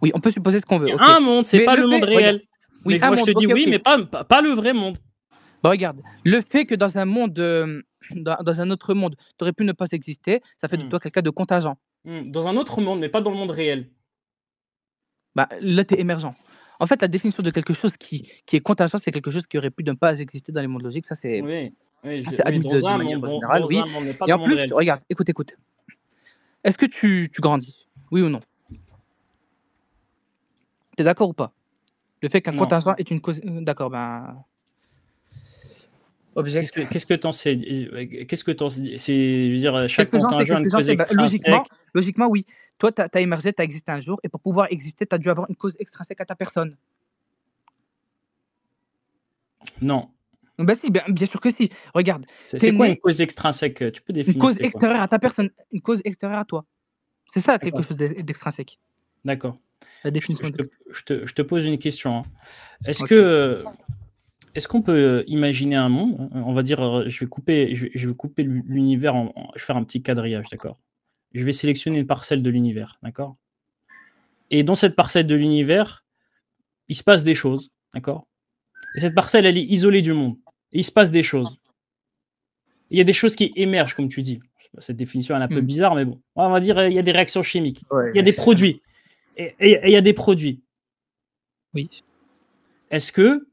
Oui, on peut supposer ce qu'on veut. Un monde, c'est pas le monde réel. Oui, moi je te dis oui, mais pas le vrai monde. Bah regarde, le fait que dans un monde, dans un autre monde, tu aurais pu ne pas exister, ça fait de toi quelqu'un de contingent. Dans un autre monde, mais pas dans le monde réel. Bah là, tu es émergent. En fait, la définition de quelque chose qui est contingent, c'est quelque chose qui aurait pu ne pas exister dans les mondes logiques. Ça, c'est admis de manière générale, oui. Et en plus, regarde, écoute. Est-ce que tu grandis? Oui ou non? Tu es d'accord ou pas? Le fait qu'un contingent est une cause... D'accord, ben... Qu'est-ce que t'en sais? Qu'est-ce que t'en sais? C'est, je veux dire, chaque contingent a une cause extrinsèque. Logiquement, oui. Toi, tu as émergé, tu as existé un jour, et pour pouvoir exister, tu as dû avoir une cause extrinsèque à ta personne. Non. Ben si, bien sûr que si. Regarde. C'est quoi une cause extrinsèque? Tu peux définir. Une cause extérieure à ta personne, une cause extérieure à toi. C'est ça, quelque chose d'extrinsèque. D'accord. La définition. Je te pose une question. Hein. Est-ce qu'on peut imaginer un monde? On va dire, je vais couper l'univers, je vais faire un petit quadrillage, d'accord? Je vais sélectionner une parcelle de l'univers, d'accord? Et dans cette parcelle de l'univers, il se passe des choses, d'accord? Et cette parcelle, elle est isolée du monde. Et il se passe des choses. Il y a des choses qui émergent, comme tu dis. Cette définition elle est un peu bizarre, mais bon. On va dire, il y a des réactions chimiques. Il y a des produits. Et il y a des produits. Oui. Est-ce que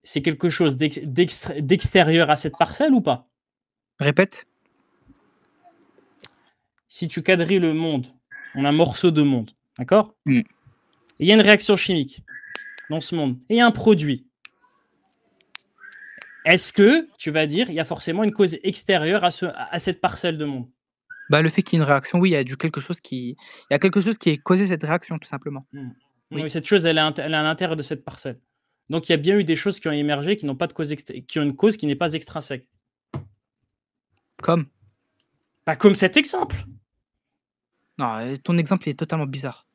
c'est quelque chose d'extérieur à cette parcelle ou pas? Répète. Si tu quadrilles le monde, on a un morceau de monde, d'accord? Il y a une réaction chimique dans ce monde. Et il y a un produit. Est-ce que tu vas dire il y a forcément une cause extérieure à cette parcelle de monde? Bah, le fait qu'il y ait une réaction, oui, il y a quelque chose qui ait causé cette réaction, tout simplement. Oui, cette chose, elle est à l'intérieur de cette parcelle. Donc, il y a bien eu des choses qui ont émergé qui n'ont pas de cause, qui ont une cause qui n'est pas extrinsèque. Comme? Bah, comme cet exemple. Non, ton exemple est totalement bizarre.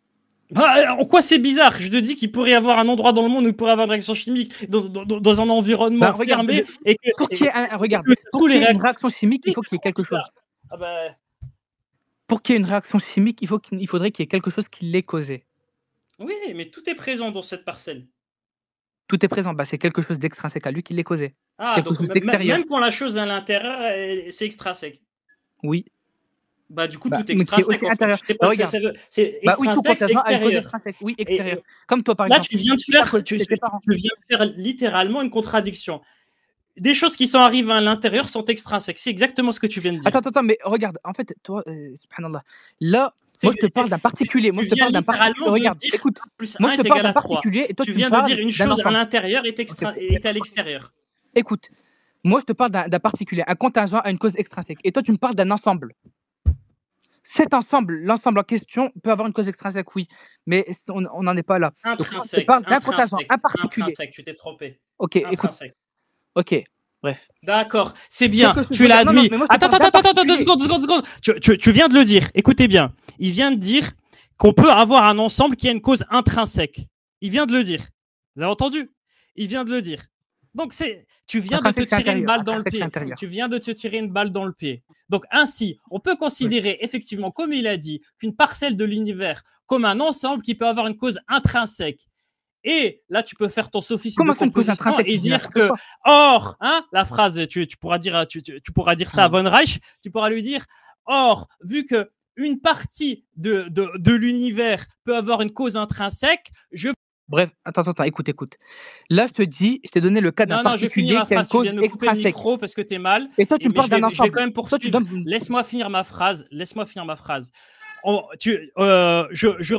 Bah, en quoi c'est bizarre? Je te dis qu'il pourrait y avoir un endroit dans le monde où il pourrait y avoir une réaction chimique dans un environnement fermé. Pour qu'il y ait une réaction chimique, il faut qu'il y ait quelque chose. Pour qu'il y ait une réaction chimique, il faudrait qu'il y ait quelque chose qui l'ait causé. Oui, mais tout est présent dans cette parcelle. Tout est présent. Bah, c'est quelque chose d'extrinsèque à lui qui l'ait causé. Donc même quand la chose est à l'intérieur, c'est extrinsèque. Oui. Bah du coup tout est extrinsèque. C'est extrinsèque, c'est extérieur. Oui, extérieur. Comme toi par exemple. Là tu viens de faire littéralement une contradiction. Des choses qui sont arrivées à l'intérieur sont extrinsèques. C'est exactement ce que tu viens de dire. Attends, mais regarde, en fait, toi, subhanallah, là, moi je te parle d'un particulier. Regarde, écoute, moi je te parle d'un particulier et toi tu viens de dire une chose à l'intérieur est à l'extérieur. Écoute, moi je te parle d'un particulier, un contingent a une cause extrinsèque. Et toi tu me parles d'un ensemble. Cet ensemble, l'ensemble en question peut avoir une cause extrinsèque, oui, mais on n'en est pas là. Intrinsèque. Je parle d'un contingent, un particulier. Intrinsèque, tu t'es trompé. Ok, écoute. Ok, bref. D'accord, c'est bien, tu l'as admis. Attends, 2 secondes. Tu viens de le dire, écoutez bien. Il vient de dire qu'on peut avoir un ensemble qui a une cause intrinsèque. Il vient de le dire. Vous avez entendu? Il vient de le dire. Donc, tu viens de te tirer une balle dans le pied. Tu viens de te tirer une balle dans le pied. Donc, ainsi, on peut considérer effectivement, comme il a dit, qu'une parcelle de l'univers comme un ensemble qui peut avoir une cause intrinsèque. Et là, tu peux faire ton sophisme de composition et dire que, or, la phrase, tu pourras dire ça à Von Reich, tu pourras lui dire, or, vu que une partie de l'univers peut avoir une cause intrinsèque, je Bref, attends, écoute. Là, je t'ai donné le cas d'un Non, je vais finir particulier ma qui a une phrase. Tu cause viens de me couper le extrinsèque. micro parce que tu es mal. Et toi, tu me Mais parles d'un je vais ensemble. quand même Toi, tu poursuivre. donnes... Laisse-moi finir ma phrase. Je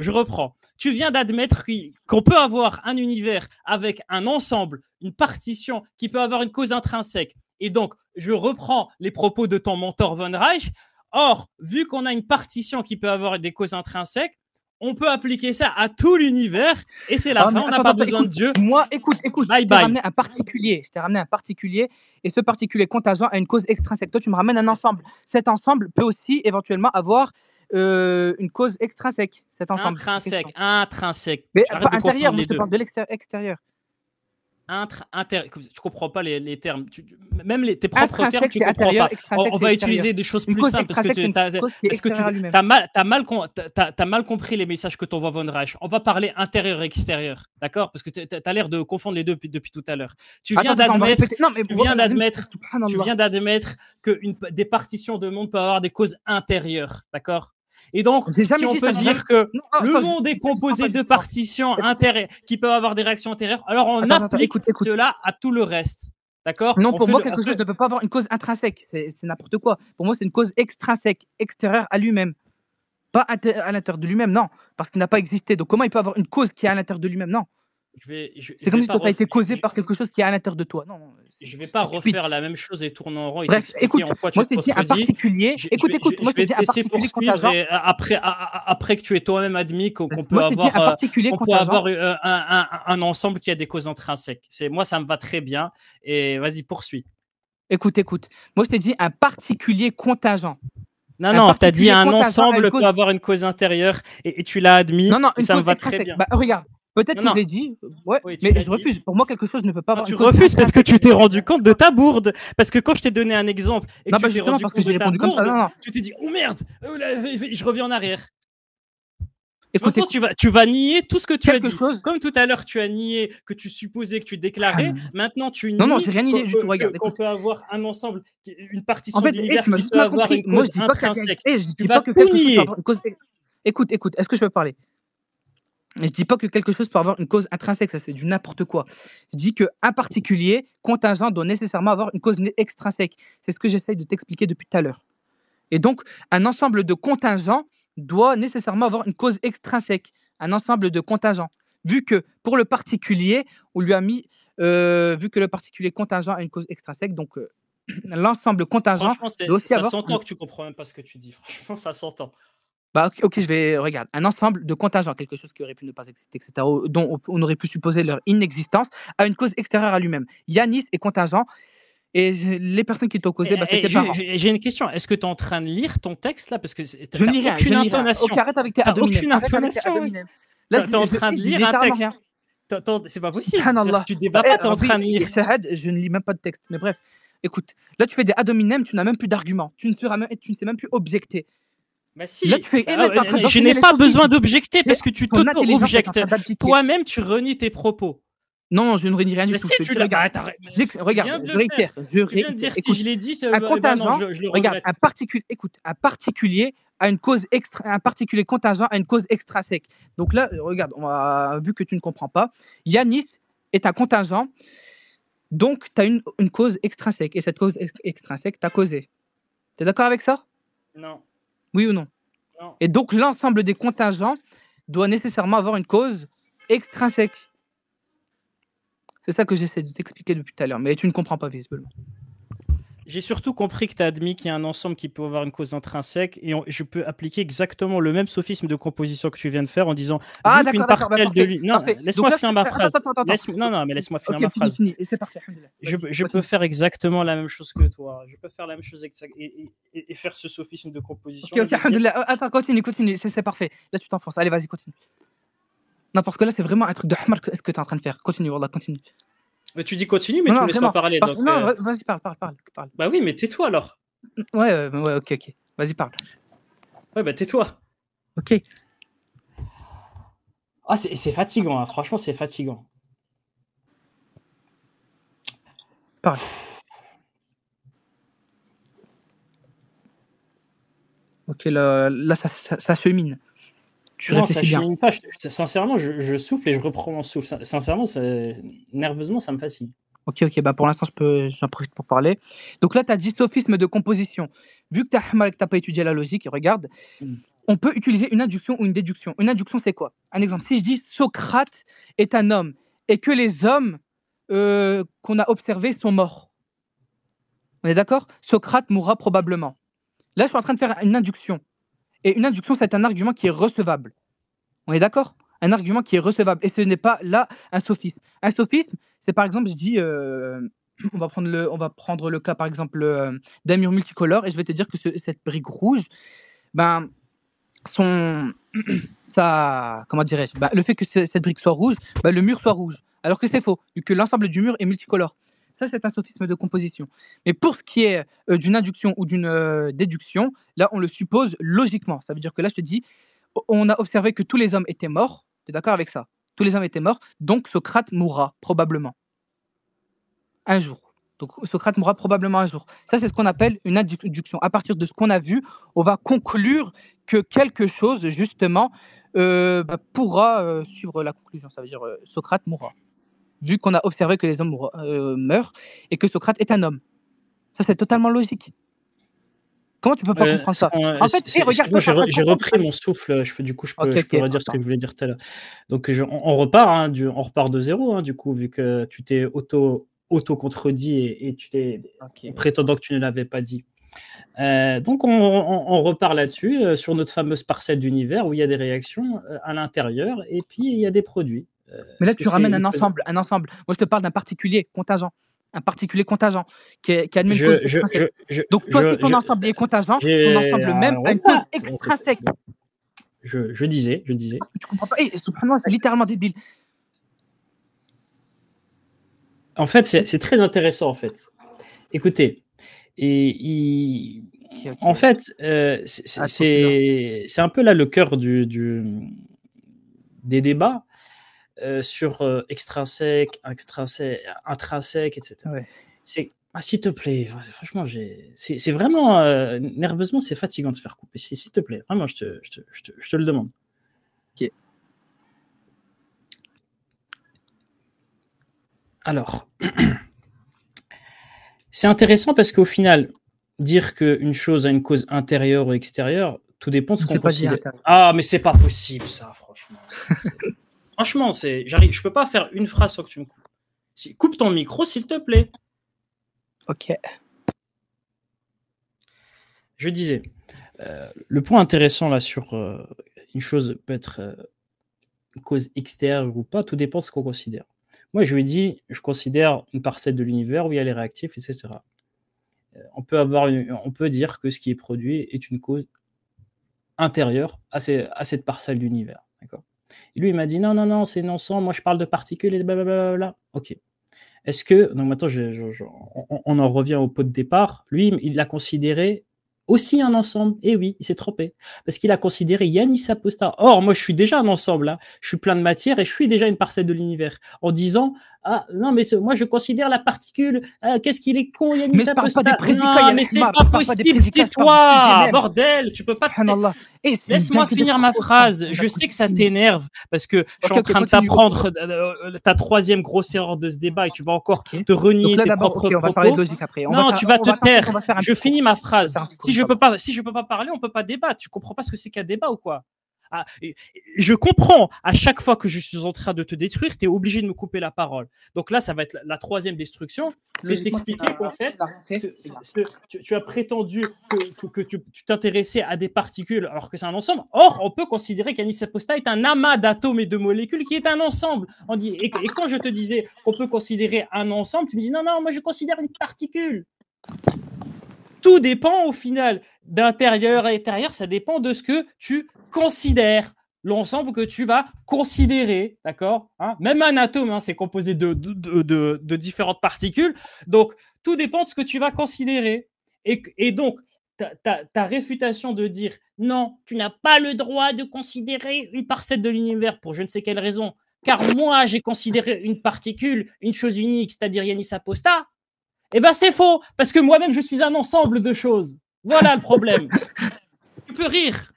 reprends. Tu viens d'admettre qu'on peut avoir un univers avec un ensemble, une partition qui peut avoir une cause intrinsèque. Et donc, je reprends les propos de ton mentor Von Reich. Or, vu qu'on a une partition qui peut avoir des causes intrinsèques, on peut appliquer ça à tout l'univers et c'est la fin. On n'a pas besoin de Dieu. Moi, écoute, bye je t'ai ramené un particulier et ce particulier contingent a une cause extrinsèque. Toi, tu me ramènes un ensemble. Cet ensemble peut aussi éventuellement avoir une cause extrinsèque. Cet ensemble. Intrinsèque. Mais pas intérieur, moi je te parle de l'extérieur. Je comprends pas les termes. Même tes propres termes, tu comprends pas. On va utiliser des choses plus simples parce que t'as mal compris les messages que t'envoie Von Reich. On va parler intérieur et extérieur, d'accord? Parce que t'as l'air de confondre les deux depuis tout à l'heure. Tu viens d'admettre que des partitions de monde peuvent avoir des causes intérieures, d'accord? Et donc, si on peut dire que le monde est composé de partitions qui peuvent avoir des réactions intérieures, alors on applique cela à tout le reste. D'accord? Non, pour moi, quelque chose ne peut pas avoir une cause intrinsèque. C'est n'importe quoi. Pour moi, c'est une cause extrinsèque, extérieure à lui-même. Pas à l'intérieur de lui-même, non. Parce qu'il n'a pas existé. Donc, comment il peut avoir une cause qui est à l'intérieur de lui-même? Non. C'est comme si tu as été causé par quelque chose qui est à l'intérieur de toi. Non, je ne vais pas refaire la même chose et tourner en rond. Bref, écoute, moi je t'ai dit un particulier. Moi je t'ai dit un particulier contingent. Après que tu aies toi-même admis qu'on peut avoir un ensemble qui a des causes intrinsèques. Moi, ça me va très bien. Et vas-y, poursuis. Écoute. Moi je t'ai dit un particulier contingent. Non, tu as dit un ensemble peut avoir une cause intérieure et tu l'as admis. Non, ça me va très bien. Bah, regarde. Peut-être que je l'ai dit, mais je refuse. Pour moi, quelque chose ne peut pas avoir. Tu refuses parce que tu t'es rendu compte de ta bourde. Parce que quand je t'ai donné un exemple et que tu t'es rendu compte de ta bourde, tu t'es dit oh merde, je reviens en arrière. Écoute, tu vas nier tout ce que tu as dit. Comme tout à l'heure, tu as nié que tu supposais, que tu déclarais. Maintenant, tu nies. Non, j'ai rien nié du tout. Regarde, qu'on peut avoir un ensemble, une partition de l'univers qui peut avoir une cause intrinsèque. Tu vas tout nier. Écoute, est-ce que je peux parler? Je dis pas que quelque chose peut avoir une cause intrinsèque, ça c'est du n'importe quoi. Je dis qu'un particulier contingent doit nécessairement avoir une cause extrinsèque. C'est ce que j'essaye de t'expliquer depuis tout à l'heure. Et donc, un ensemble de contingents doit nécessairement avoir une cause extrinsèque. Un ensemble de contingents. Vu que pour le particulier, on lui a mis, vu que le particulier contingent a une cause extrinsèque, donc l'ensemble contingent doit aussi avoir... Ça s'entend que tu comprends même pas ce que tu dis. Franchement, ça s'entend. Bah, ok, regarde, un ensemble de contingents, quelque chose qui aurait pu ne pas exister, etc., dont on aurait pu supposer leur inexistence, a une cause extérieure à lui-même. Yanis est contingent, et les personnes qui t'ont causé, c'était parents. J'ai une question, est-ce que tu es en train de lire ton texte là? Parce que tu n'as aucune intonation. Ok, arrête avec tes ad hominem. Aucune intonation. Tu es en train de lire un texte. C'est pas possible. Tu débats pas, tu es en train de lire. Je ne lis même pas de texte, mais bref. Écoute, là tu fais des ad hominem, tu n'as même plus d'arguments. Tu ne sais même plus objecter. Bah si. Là, je n'ai pas besoin d'objecter parce que tu t'auto-objectes. Toi-même, tu renies tes propos. Non, je ne renie rien du tout. Regarde, je réitère. Si je l'ai dit, un contingent, regarde, un particulier a une cause un particulier contingent a une cause extrinsèque. Donc là, regarde, vu que tu ne comprends pas, Yanis est un contingent, donc tu as une cause extrinsèque. Et cette cause extrinsèque t'a causé. Tu es d'accord avec ça? Non. Oui ou non? Non. Et donc, l'ensemble des contingents doit nécessairement avoir une cause extrinsèque. C'est ça que j'essaie de t'expliquer depuis tout à l'heure, mais tu ne comprends pas visiblement. J'ai surtout compris que tu as admis qu'il y a un ensemble qui peut avoir une cause intrinsèque et je peux appliquer exactement le même sophisme de composition que tu viens de faire en disant qu'une parcelle de lui. Non, laisse-moi finir ma phrase. Non, mais laisse-moi finir ma phrase. C'est parfait. Je peux faire exactement la même chose que toi. Je peux faire la même chose et faire ce sophisme de composition. Ok, attends, continue. C'est parfait. Là, tu t'enfonces. Allez, vas-y, continue. Non, parce que là, c'est vraiment un truc de hamar ce que tu es en train de faire. Continue, Wallah, continue. Mais tu dis continue, mais tu me laisses pas parler. Donc, non, vas-y, parle. Bah oui, mais tais-toi alors. Ouais, ok. Vas-y, parle. Ouais, bah tais-toi. Ok. Ah, c'est fatigant, hein. Franchement, c'est fatigant. Parle. Ok, là ça chemine. Non, réfléchis ça bien. chemine pas. Sincèrement, je souffle et je reprends mon souffle. Sincèrement, nerveusement, ça me fatigue. Ok, ok, bah pour l'instant, j'en profite pour parler. Donc là, tu as dit sophisme de composition. Vu que tu n'as pas étudié la logique, regarde, on peut utiliser une induction ou une déduction. Une induction, c'est quoi? Un exemple, si je dis Socrate est un homme et que les hommes qu'on a observés sont morts. On est d'accord? Socrate mourra probablement. Là, je suis en train de faire une induction. Et une induction, c'est un argument qui est recevable. On est d'accord? Un argument qui est recevable. Et ce n'est pas là un sophisme. Un sophisme, c'est par exemple, je dis, on va prendre le cas par exemple d'un mur multicolore et je vais te dire que cette brique rouge, ben, comment dirais-je, ben, le fait que cette brique soit rouge, ben, le mur soit rouge. Alors que c'est faux, vu que l'ensemble du mur est multicolore. Ça, c'est un sophisme de composition. Mais pour ce qui est d'une induction ou d'une déduction, là, on le suppose logiquement. Ça veut dire que là, je te dis, on a observé que tous les hommes étaient morts. Tu es d'accord avec ça? Tous les hommes étaient morts, donc Socrate mourra probablement un jour. Donc Socrate mourra probablement un jour. Ça, c'est ce qu'on appelle une induction. À partir de ce qu'on a vu, on va conclure que quelque chose, justement, pourra suivre la conclusion. Ça veut dire Socrate mourra. Vu qu'on a observé que les hommes meurent et que Socrate est un homme. Ça, c'est totalement logique. Comment tu peux pas comprendre ça? En fait, regarde, bon, j'ai repris mon souffle. Du coup, je peux redire ce que je voulais dire tout à l'heure. Donc, on repart, on repart de zéro, du coup, vu que tu t'es auto-contredit et tu t'es prétendant que tu ne l'avais pas dit. Donc, on repart là-dessus, sur notre fameuse parcelle d'univers où il y a des réactions à l'intérieur et puis il y a des produits. Mais là, tu ramènes un ensemble. Moi, je te parle d'un particulier contingent. Un particulier contingent qui admet une cause extrinsèque. Donc, toi, si ton ensemble est contingent, ton ensemble même a une cause extrinsèque. Je disais. Tu comprends pas? Subhanallah, c'est littéralement débile. En fait, c'est très intéressant, en fait. Écoutez, en fait, c'est un peu là le cœur des débats. Sur extrinsèque, intrinsèque, etc. Ouais. S'il te plaît, franchement, c'est vraiment nerveusement, c'est fatigant de se faire couper. S'il te plaît, vraiment, je te le demande. Ok. Alors, c'est intéressant parce qu'au final, dire qu'une chose a une cause intérieure ou extérieure, tout dépend de ce qu'on considère. Ah, mais c'est pas possible, ça, franchement. Franchement, je peux pas faire une phrase sans que tu me coupes. Coupe ton micro, s'il te plaît. Ok. Je disais, le point intéressant là sur une chose peut être une cause extérieure ou pas, tout dépend de ce qu'on considère. Moi, je lui ai dit, je considère une parcelle de l'univers où il y a les réactifs, etc. On peut dire que ce qui est produit est une cause intérieure à cette parcelle d'univers. D'accord. Et lui, il m'a dit non, c'est un ensemble. Moi, je parle de particules et blablabla. Ok. Est-ce que. Donc maintenant, on en revient au pot de départ. Lui, il l'a considéré aussi un ensemble. Et oui, il s'est trompé. Parce qu'il a considéré Yanis Aposta. Or, moi, je suis déjà un ensemble. Hein. Je suis plein de matière et je suis déjà une parcelle de l'univers. En disant ah, non, mais moi, je considère la particule. Qu'est-ce qu'il est con, Yanis Aposta. Non, mais c'est pas possible. Tais-toi, bordel. Tu peux pas. Laisse-moi finir ma phrase. Je sais que ça t'énerve parce que je suis en train de t'apprendre ta troisième grosse erreur de ce débat et tu vas encore te renier tes propres propos. On va parler de logique après. Non, tu vas te taire. Je finis ma phrase. Si je peux pas parler, on peut pas débattre. Tu comprends pas ce que c'est qu'un débat ou quoi? Ah, je comprends, à chaque fois que je suis en train de te détruire, tu es obligé de me couper la parole. Donc là, ça va être la troisième destruction. C'est t'expliquer qu'en fait, tu as prétendu que tu t'intéressais à des particules alors que c'est un ensemble. Or, on peut considérer qu'Yanis Aposta est un amas d'atomes et de molécules qui est un ensemble. Et quand je te disais qu'on peut considérer un ensemble, tu me dis non, moi je considère une particule. Tout dépend au final d'intérieur à extérieur, ça dépend de ce que tu considères, l'ensemble que tu vas considérer, d'accord, hein. Même un atome, hein, c'est composé de différentes particules, donc tout dépend de ce que tu vas considérer. Et donc, ta réfutation de dire non, tu n'as pas le droit de considérer une parcelle de l'univers pour je ne sais quelle raison, car moi j'ai considéré une particule, une chose unique, c'est-à-dire Yanis Aposta. Eh ben c'est faux, parce que moi-même je suis un ensemble de choses. Voilà le problème. Tu peux rire.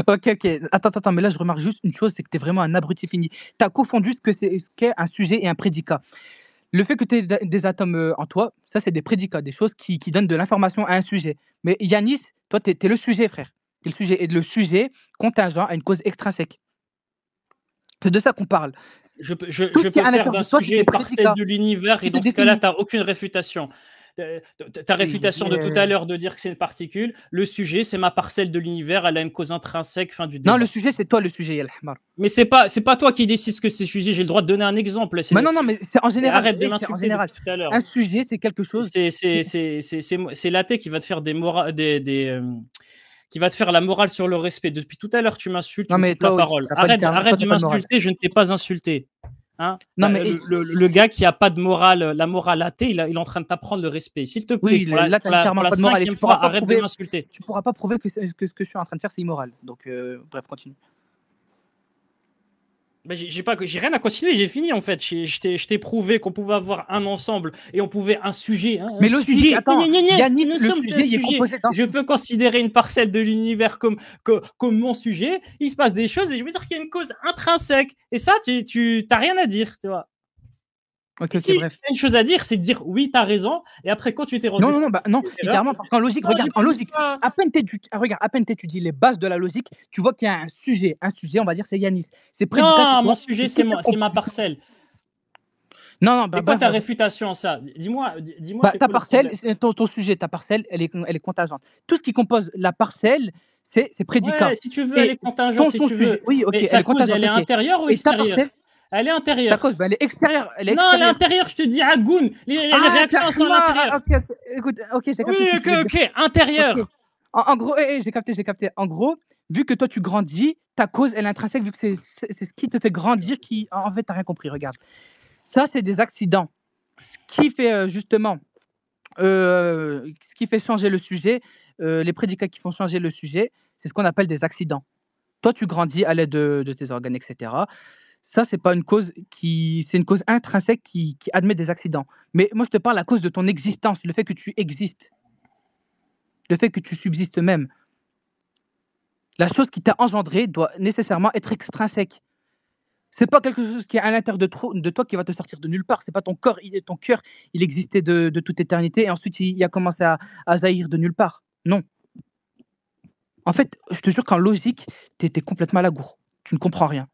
Ok. Attends, mais là, je remarque juste une chose, c'est que tu es vraiment un abruti fini. Tu as confondu ce qu'est un sujet et un prédicat. Le fait que tu aies des atomes en toi, ça, c'est des prédicats, des choses qui donnent de l'information à un sujet. Mais Yanis, toi, tu es le sujet, frère. Tu es le sujet. Et le sujet contingent à une cause extrinsèque. C'est de ça qu'on parle. Je peux Tout ce faire qui est à d'un l'intérieur de toi, c'est sujet des une parcelle prédicats de l'univers qui et te dans ce cas-là, définissent. tu n'as aucune réfutation. Ta Oui, réfutation de tout à l'heure de dire que c'est une particule, le sujet, c'est ma parcelle de l'univers, elle a une cause intrinsèque, fin du Non, le débat. sujet, c'est toi le sujet, Yal Hamar. Mais c'est pas toi qui décides ce que c'est sujet, j'ai le droit de donner un exemple. Mais non, mais c'est en Et général. arrête de C'est en m'insulter général. depuis tout à l'heure. Un sujet, c'est quelque chose. C'est l'athée qui va te faire qui va te faire la morale sur le respect. Depuis tout à l'heure, tu m'insultes, Non, tu me mais coupes la toi, oui, parole. t'as pas Arrête littéralement, toi, de t'as pas de morale. m'insulter, je ne t'ai pas insulté. Hein? Non, mais Le gars qui a pas de morale, la morale athée, il est en train de t'apprendre le respect. S'il te plaît, oui, là, t'as littéralement pour la pas de morale et 5e tu pourras fois, pas arrête de prouver. m'insulter. Tu pourras pas prouver que ce que je suis en train de faire, c'est immoral. Donc, bref, continue. Ben, j'ai rien à continuer, j'ai fini en fait. Je t'ai prouvé qu'on pouvait avoir un ensemble et on pouvait un sujet. Hein, Mais un logique, sujet. attends, Yanis, Nous le sommes sujet, un il est sujet. composé d'un Je peux considérer une parcelle de l'univers comme mon sujet. Il se passe des choses et je veux dire qu'il y a une cause intrinsèque. Et ça, tu t'as rien à dire, tu vois. Ok, Si bref. tu as une chose à dire, c'est de dire oui, t'as raison. Et après, quand tu t'es rendu Non, littéralement, parce qu'en logique, regarde, en logique, à peine t'étudies les bases de la logique, tu vois qu'il y a un sujet, on va dire, c'est Yanis. C'est prédicat. Non, mon sujet, c'est ma parcelle. Non, c'est quoi ta réfutation, ça? Dis-moi. Ta parcelle, ton sujet, ta parcelle, elle est contingente. Tout ce qui compose la parcelle, c'est prédicat. Ouais, si tu veux, elle est contingente, si tu veux. Oui, ok, mais sa cause, elle est intérieure ou extérieure? Elle est intérieure. Sa cause, elle est extérieure. Non, elle est intérieure, je te dis, Agoun. Les réactions sont à l'intérieur. Écoute, ok, j'ai capté. Oui, ok, intérieur. Okay. En gros, j'ai capté. En gros, vu que toi, tu grandis, ta cause, elle est intrinsèque, vu que c'est ce qui te fait grandir qui, en fait, t'as rien compris, regarde. Ça, c'est des accidents. Ce qui fait, justement, ce qui fait changer le sujet, les prédicats qui font changer le sujet, c'est ce qu'on appelle des accidents. Toi, tu grandis à l'aide de tes organes, etc. Ça, c'est pas une cause c'est une cause intrinsèque qui admet des accidents. Mais moi, je te parle à cause de ton existence, le fait que tu existes, le fait que tu subsistes même. La chose qui t'a engendré doit nécessairement être extrinsèque. C'est pas quelque chose qui est à l'intérieur de toi qui va te sortir de nulle part. C'est pas ton corps, ton cœur, il existait de toute éternité et ensuite il a commencé à jaillir de nulle part. Non. En fait, je te jure qu'en logique, t'es complètement à la gourre. Tu ne comprends rien.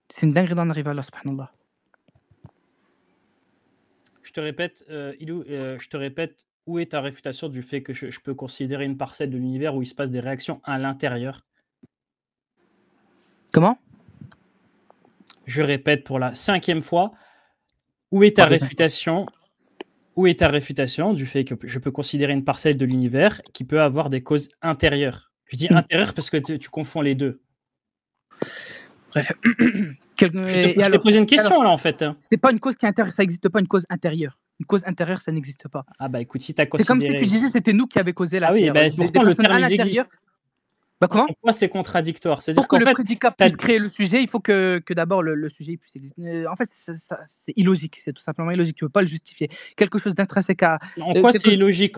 C'est une dinguerie d'en arriver à là, subhanallah. Je te répète, Ilou, où est ta réfutation du fait que je peux considérer une parcelle de l'univers où il se passe des réactions à l'intérieur? Comment? Je répète pour la 5e fois, où est ta réfutation? Où est ta réfutation du fait que je peux considérer une parcelle de l'univers qui peut avoir des causes intérieures? Je dis intérieures parce que tu confonds les deux. Bref. Je t'ai posé une question là en fait. C'est pas une cause qui est intérieure, ça n'existe pas une cause intérieure. Une cause intérieure, ça n'existe pas. Ah bah écoute, si tu as considéré... C'est comme si tu disais c'était nous qui avions causé la Terre. Ah oui, pourtant le terme existe. Bah comment? Pourquoi c'est contradictoire? Pour que le prédicat puisse créer le sujet, il faut que d'abord le sujet puisse exister. En fait, c'est illogique, c'est tout simplement illogique. Tu ne peux pas le justifier. Quelque chose d'intrinsèque à... En quoi c'est illogique?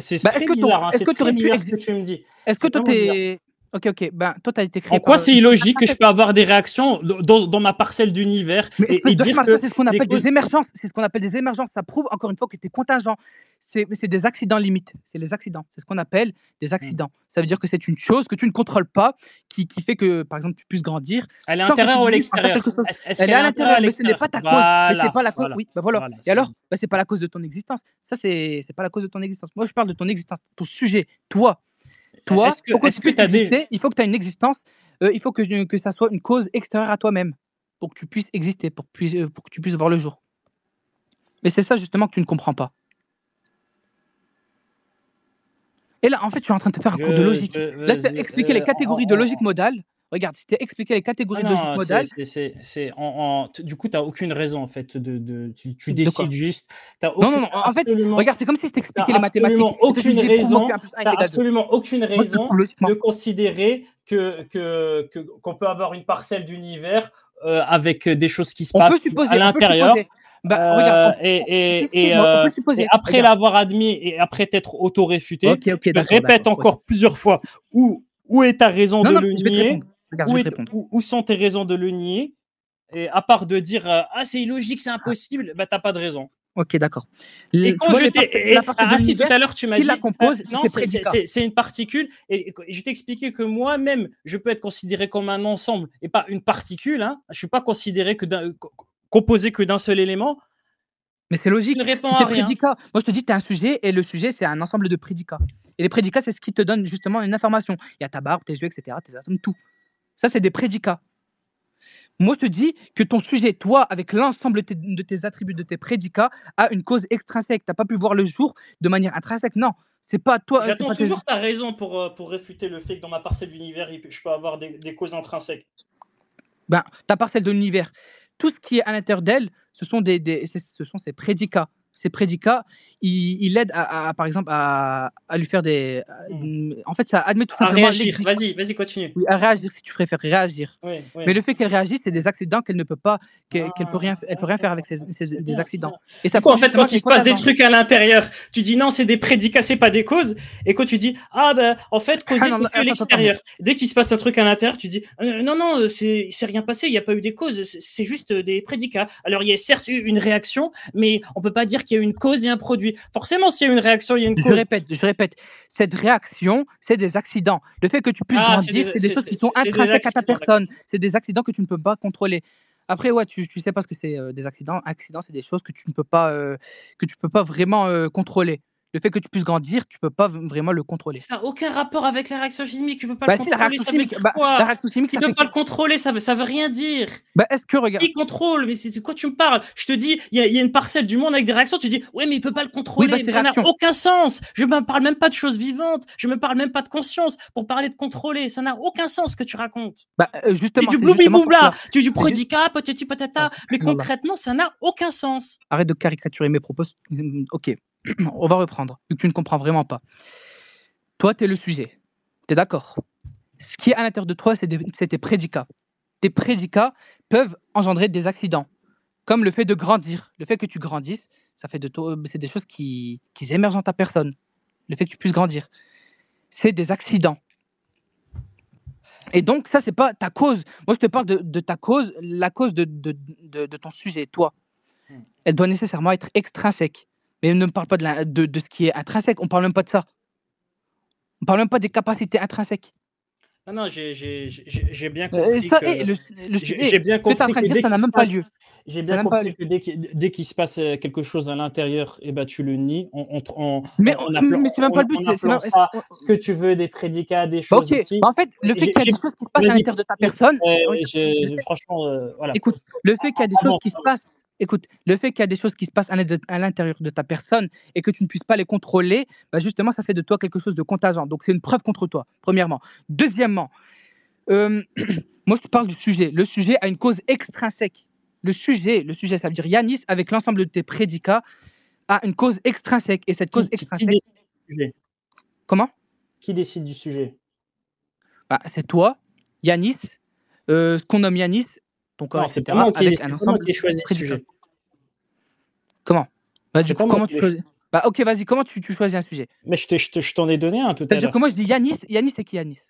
C'est très bizarre. Est-ce que tu aurais pu exister? Tu me dis. Est-ce que toi t'es... Ok. Ben, toi, tu as été créé. En quoi c'est illogique que je peux avoir des réactions dans ma parcelle d'univers et dire que c'est ce qu'on appelle des émergences. C'est ce qu'on appelle des émergences. Ça prouve encore une fois que tu es contingent. C'est des accidents limites. C'est les accidents. C'est ce qu'on appelle des accidents. Ça veut dire que c'est une chose que tu ne contrôles pas qui fait que, par exemple, tu puisses grandir. Elle est à l'intérieur ou à l'extérieur? Elle est à l'intérieur, mais ce n'est pas ta cause. Mais c'est pas la cause. Oui, ben voilà. Et alors, c'est pas la cause de ton existence. Ça, c'est pas la cause de ton existence. Moi, je parle de ton existence, ton sujet, toi. Toi, il faut que tu aies une existence, il faut que ça soit une cause extérieure à toi-même pour que tu puisses exister, pour que tu puisses voir le jour. Mais c'est ça justement que tu ne comprends pas. Et là, en fait, tu es en train de te faire un cours de logique. Là, tu as expliqué les catégories de logique modale. Regarde, je t'ai expliqué les catégories de logique modale. Du coup, tu n'as aucune raison, en fait. Tu décides juste. Non. En fait, regarde, c'est comme si je t'expliquais les mathématiques. Tu n'as absolument aucune raison de considérer qu'on peut avoir une parcelle d'univers avec des choses qui se passent à l'intérieur. Et après l'avoir admis et après t'être auto-réfuté, je répète encore plusieurs fois où où est ta raison Non, de non, le je vais te nier? répondre. Regarde, je vais te répondre. Où sont tes raisons de le nier? Et à part de dire ah c'est illogique, c'est impossible, bah t'as pas de raison. Ok, d'accord. Et Tu quand vois je la partie de si tout l'univers à l'heure tu m'as qui dit la compose, non, c'est prédicat. c'est une particule, et je t'ai expliqué que moi-même je peux être considéré comme un ensemble et pas une particule. Hein. Je suis pas considéré composé que d'un seul élément. Mais c'est logique. Tu ne réponds Si à t'es rien. prédicat, moi je te dis, tu as un sujet et le sujet c'est un ensemble de prédicats. Et les prédicats, c'est ce qui te donne justement une information. Il y a ta barbe, tes yeux, etc., tes atomes, tout. Ça, c'est des prédicats. Moi, je te dis que ton sujet, toi, avec l'ensemble de tes attributs, de tes prédicats, a une cause extrinsèque. Tu n'as pas pu voir le jour de manière intrinsèque. Non, c'est pas toi. J'attends toujours ta raison pour réfuter le fait que dans ma parcelle d'univers, je peux avoir des causes intrinsèques. Ben, ta parcelle de l'univers, tout ce qui est à l'intérieur d'elle, ce sont ses prédicats. Ces prédicats, il aide par exemple, à lui faire des. En fait, ça admet tout simplement. À réagir. Vas-y, continue. Oui, à réagir, si tu préfères réagir. Oui. Mais le fait qu'elle réagisse, c'est des accidents qu'elle ne peut pas, qu'elle peut rien faire avec des accidents. Et ça en fait, quand il se passe des trucs à l'intérieur, tu dis non, c'est des prédicats, c'est pas des causes. Et quand tu dis ah ben en fait causer c'est que l'extérieur. Dès qu'il se passe un truc à l'intérieur, tu dis non, c'est rien passé, il n'y a pas eu des causes, c'est juste des prédicats. Alors il y a certes eu une réaction, mais on peut pas dire qu'il y a une cause et un produit. Forcément, s'il y a une réaction, il y a une cause. Je répète, cette réaction, c'est des accidents. Le fait que tu puisses grandir, c'est des choses qui sont intrinsèques à ta personne. C'est des accidents que tu ne peux pas contrôler. Après, ouais, tu sais pas ce que c'est des accidents. Accidents, c'est des choses que tu ne peux pas, vraiment contrôler. Le fait que tu puisses grandir, tu peux pas vraiment le contrôler. Ça n'a aucun rapport avec la réaction chimique. Tu peux pas le contrôler. La réaction chimique, tu peux pas le contrôler. Ça veut rien dire. Est-ce que regarde. Qui contrôle? Mais c'est de quoi tu me parles? Je te dis, il y a une parcelle du monde avec des réactions. Tu dis, ouais, mais il peut pas le contrôler. Oui, ça n'a aucun sens. Je me parle même pas de choses vivantes. Je me parle même pas de conscience pour parler de contrôler. Ça n'a aucun sens ce que tu racontes. Justement. C'est du bloubi-boubla. Tu dis du prédicat, patati patata. Mais concrètement, ça n'a aucun sens. Arrête de caricaturer mes propos. Ok. On va reprendre, vu que tu ne comprends vraiment pas. Toi, tu es le sujet. Tu es d'accord? Ce qui est à l'intérieur de toi, c'est tes prédicats. Tes prédicats peuvent engendrer des accidents, comme le fait de grandir. Le fait que tu grandisses, ça fait de toi, c'est des choses qui émergent en ta personne. Le fait que tu puisses grandir, c'est des accidents. Et donc, ça, c'est pas ta cause. Moi, je te parle de ta cause, la cause de ton sujet, toi. Elle doit nécessairement être extrinsèque. Mais ne me parle pas de ce qui est intrinsèque. On ne parle même pas de ça. On ne parle même pas des capacités intrinsèques. Non, j'ai bien compris. J'ai bien compris que ça n'a même pas lieu. J'ai bien compris que dès qu'il se passe quelque chose à l'intérieur, tu le nies. Mais c'est même pas le but. Ce que tu veux, des prédicats, des choses. Ok. En fait, le fait qu'il y a des choses qui se passent à l'intérieur de ta personne. Franchement, voilà. Écoute, le fait qu'il y a des choses qui se passent. Écoute, le fait qu'il y a des choses qui se passent à l'intérieur de ta personne et que tu ne puisses pas les contrôler, justement, ça fait de toi quelque chose de contingent. Donc, c'est une preuve contre toi, premièrement. Deuxièmement, moi, je te parle du sujet. Le sujet a une cause extrinsèque. Le sujet, ça veut dire Yanis, avec l'ensemble de tes prédicats, a une cause extrinsèque. Et cette cause extrinsèque... Qui décide du sujet? Comment? Qui décide du sujet? C'est toi, Yanis, ce qu'on nomme Yanis, ton corps, etc. Avec un ensemble qui choisit le sujet. Comment? Du coup, comment tu choisis? Ok, vas-y, comment tu choisis un sujet? Mais je t'en ai donné un tout à l'heure. C'est-à-dire que moi, je dis Yanis, c'est qui Yanis?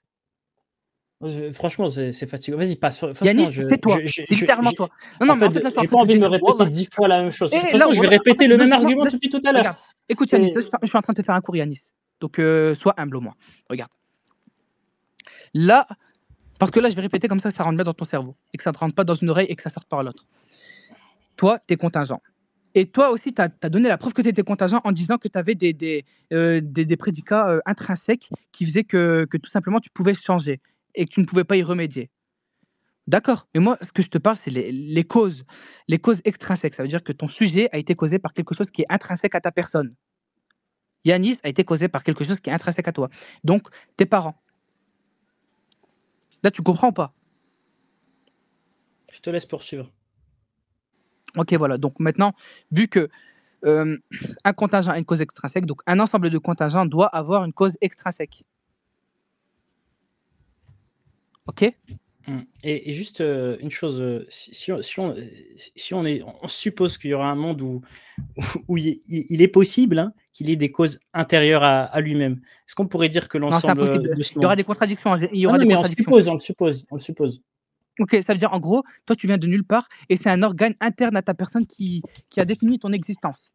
Franchement, c'est fatigant. Vas-y, passe. Yanis, c'est toi. C'est littéralement toi. Non, mais en fait, j'ai pas envie de me répéter 10 fois la même chose. De toute façon, je vais répéter le même argument depuis tout à l'heure. Écoute, Yanis, je suis en train de te faire un cours, Yanis. Donc, sois humble au moins. Regarde. Là, parce que là, je vais répéter comme ça rentre bien dans ton cerveau. Et que ça ne rentre pas dans une oreille et que ça sorte par l'autre. Toi, tu es contingent. Et toi aussi, tu as donné la preuve que tu étais contingent en disant que tu avais des prédicats intrinsèques qui faisaient que tout simplement, tu pouvais changer et que tu ne pouvais pas y remédier. D'accord. Mais moi, ce que je te parle, c'est les causes. Les causes extrinsèques. Ça veut dire que ton sujet a été causé par quelque chose qui est intrinsèque à ta personne. Yanis a été causé par quelque chose qui est intrinsèque à toi. Donc, tes parents. Là, tu comprends ou pas? Je te laisse poursuivre. Ok, voilà. Donc maintenant, vu que un contingent a une cause extrinsèque, donc un ensemble de contingents doit avoir une cause extrinsèque. Ok? Et juste une chose, si on suppose qu'il y aura un monde où il est possible qu'il ait des causes intérieures à lui-même, est-ce qu'on pourrait dire que Non, c'est l'ensemble impossible. de ce Il y aura monde... des contradictions. Il y Ah aura non, des mais on contradictions. le suppose. Ok, ça veut dire en gros, toi tu viens de nulle part et c'est un organe interne à ta personne qui a défini ton existence.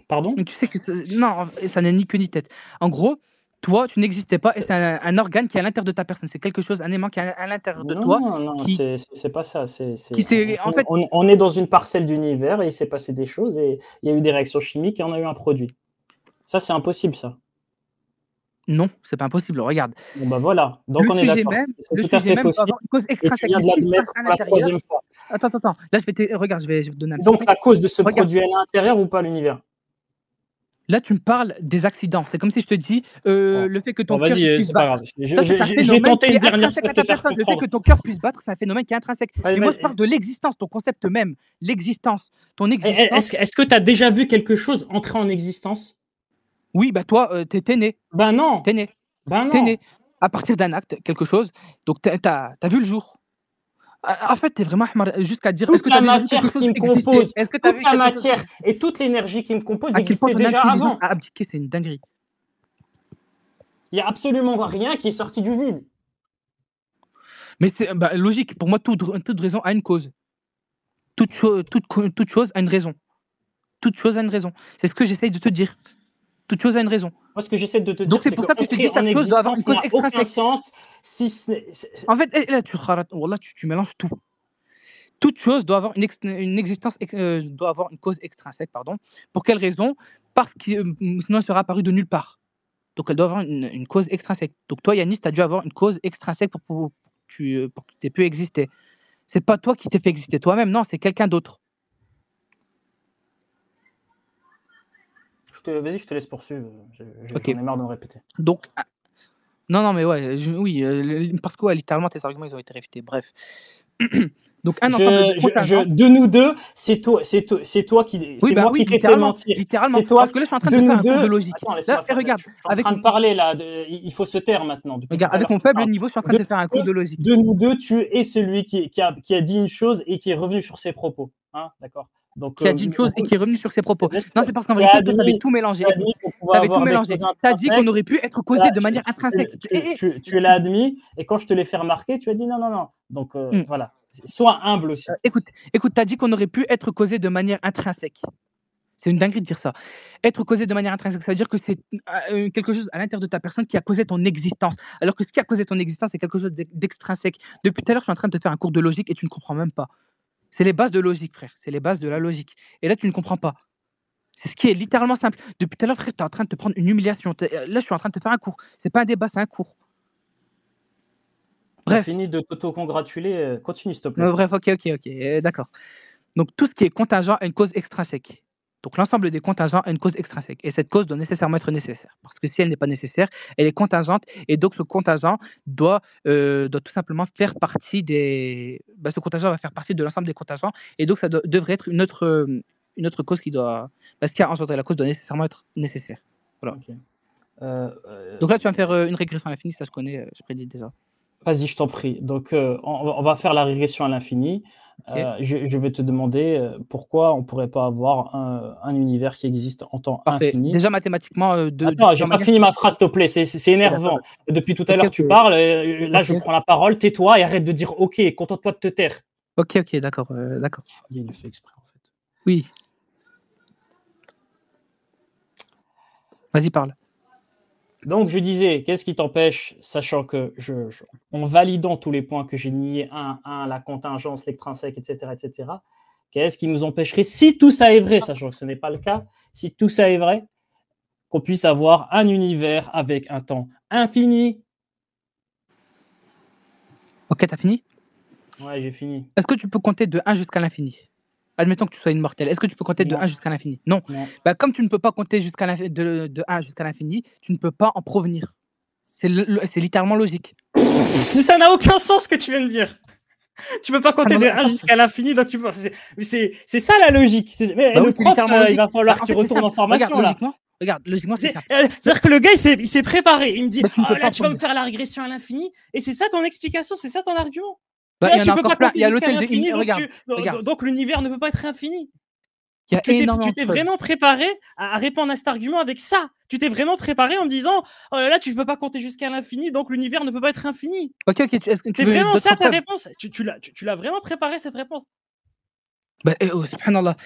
Pardon? Mais tu sais que non, ça n'est ni queue ni tête. En gros, toi tu n'existais pas et c'est un organe qui est à l'intérieur de ta personne. C'est quelque chose, un aimant qui est à l'intérieur de toi. Non, qui c'est pas ça. en fait, On est dans une parcelle d'univers et il s'est passé des choses et il y a eu des réactions chimiques et on a eu un produit. Ça, c'est impossible, ça. non, c'est pas impossible. Regarde. Bon, bah voilà. Donc on est d'accord. Le sujet même doit avoir une cause extrinsèque. Et tu viens de l'admettre pour la troisième fois. Attends. Là, regarde, je vais te donner un Donc la cause de ce produit, elle est à l'intérieur ou pas à l'univers? Là, tu me parles des accidents. C'est comme si je te dis le fait que ton cœur puisse battre. J'ai tenté une dernière fois de te faire comprendre. Le fait que ton cœur puisse battre, c'est un phénomène qui est intrinsèque. Mais moi, je parle de l'existence, ton concept même. L'existence. Ton existence. Est-ce que tu as déjà vu quelque chose entrer en existence? Oui, bah toi, t'es né. Ben non. T'es né. Ben non. T'es né à partir d'un acte, quelque chose. Donc, t'as vu le jour. En fait, t'es vraiment jusqu'à dire est-ce que tu as vu quelque chose exister? Est-ce que toute la matière et toute l'énergie qui me compose existait déjà avant? À abdiquer, c'est une dinguerie. Il n'y a absolument rien qui est sorti du vide. Mais c'est logique. Pour moi, toute raison a une cause. Toute chose a une raison. Toute chose a une raison. C'est ce que j'essaye de te dire. Toute chose a une raison. Moi, ce que j'essaie de te dire, donc c'est pour ça que je te dis que chaque chose doit avoir une cause extrinsèque. Sens, si en fait, là, tu mélanges tout. Toute chose doit avoir une existence, doit avoir une cause extrinsèque, pardon. Pour quelle raison? Parce que sinon, elle serait apparue de nulle part. Donc, elle doit avoir une cause extrinsèque. Donc, toi, Yanis, tu as dû avoir une cause extrinsèque pour que tu aies pu exister. C'est pas toi qui t'es fait exister toi-même, non, c'est quelqu'un d'autre. Vas-y, je te laisse poursuivre. J'en ai marre de me répéter. Donc, non, mais ouais, oui, parce que littéralement, tes arguments, ils ont été réfutés. Bref. Donc, un ensemble de contingents. De nous deux, c'est toi qui. Oui, moi qui t'ai fait mentir. Littéralement. Parce que là, je suis en train de faire un cours de logique. Attends, regarde. Je suis en train de parler là. Il faut se taire maintenant. Regarde, avec mon faible niveau, je suis en train de faire un cours de logique. De nous deux, tu es celui qui a dit une chose et qui est revenu sur ses propos. Hein, d'accord. Donc, qui a dit une chose et qui est revenu sur ses propos. Non, c'est parce qu'en vérité, tu avais tout mélangé. Tu avais tout mélangé. Tu as dit qu'on aurait pu être causé de manière intrinsèque. Tu l'as admis, et quand je te l'ai fait remarquer, tu as dit non. Donc, voilà. Sois humble aussi. Écoute, tu as dit qu'on aurait pu être causé de manière intrinsèque. C'est une dinguerie de dire ça. Être causé de manière intrinsèque, ça veut dire que c'est quelque chose à l'intérieur de ta personne qui a causé ton existence. Alors que ce qui a causé ton existence, c'est quelque chose d'extrinsèque. Depuis tout à l'heure, je suis en train de te faire un cours de logique et tu ne comprends même pas. C'est les bases de logique, frère. C'est les bases de la logique. Et là, tu ne comprends pas. C'est ce qui est littéralement simple. Depuis tout à l'heure, frère, tu es en train de te prendre une humiliation. Là, je suis en train de te faire un cours. C'est pas un débat, c'est un cours. Bref. Fini de t'auto-congratuler. Continue, s'il te plaît. Bref, ok. D'accord. Donc, tout ce qui est contingent a une cause extrinsèque. Donc, l'ensemble des contingents a une cause extrinsèque. Et cette cause doit nécessairement être nécessaire. Parce que si elle n'est pas nécessaire, elle est contingente. Et donc, ce contingent doit tout simplement faire partie des... ce contingent va faire partie de l'ensemble des contingents. Et donc, ça devrait être une autre cause qui doit... Parce qu'il y a engendré la cause doit nécessairement être nécessaire. Voilà. Okay. Donc là, tu vas me faire une régression à l'infini. Ça, je connais, je prédis déjà. Vas-y, je t'en prie. Donc, on va faire la régression à l'infini. Okay. Je vais te demander pourquoi on ne pourrait pas avoir un univers qui existe en temps infini. Déjà, mathématiquement... Attends, j'ai pas fini ma phrase, s'il te plaît. C'est énervant. Depuis tout à l'heure, tu parles. Là, je prends la parole. Tais-toi et arrête de dire « OK ». Contente-toi de te taire. Ok, d'accord. Il le fait exprès, en fait. Oui. Vas-y, parle. Donc, je disais, qu'est-ce qui t'empêche, sachant que en validant tous les points que j'ai niés, la contingence, l'extrinsèque, etc., qu'est-ce qui nous empêcherait, si tout ça est vrai, sachant que ce n'est pas le cas, si tout ça est vrai, qu'on puisse avoir un univers avec un temps infini? Ok, t'as fini? Ouais, j'ai fini. Est-ce que tu peux compter de 1 jusqu'à l'infini? Admettons que tu sois immortel. Est-ce que tu peux compter de 1 jusqu'à l'infini? Non. Comme tu ne peux pas compter de 1 jusqu'à l'infini, tu ne peux pas en provenir. C'est littéralement logique. Ça n'a aucun sens ce que tu viens de dire. Tu peux pas compter de 1 jusqu'à l'infini, donc tu peux... C'est ça la logique. Mais le prof, il va falloir qu'il retourne en formation. Regarde, logiquement, c'est ça. C'est-à-dire que le gars, il s'est préparé. Il me dit, Bah, tu ne oh, peux là, pas tu vas me prendre. faire la régression à l'infini. Et c'est ça ton explication, c'est ça ton argument. Bah, Là, il y tu en a peux encore pas plein. compter Il y a jusqu'à l'hôtel de l'infini, donc, regarde. donc l'univers ne peut pas être infini. Il y a énormément Tu de t'es choses. vraiment préparé à répondre à cet argument avec ça. Tu t'es vraiment préparé en me disant, oh là là, tu ne peux pas compter jusqu'à l'infini, donc l'univers ne peut pas être infini. Ok, est-ce que tu C'est veux vraiment d'autres ça ta preuves? réponse. Tu l'as vraiment préparé cette réponse. Bah, subhanallah.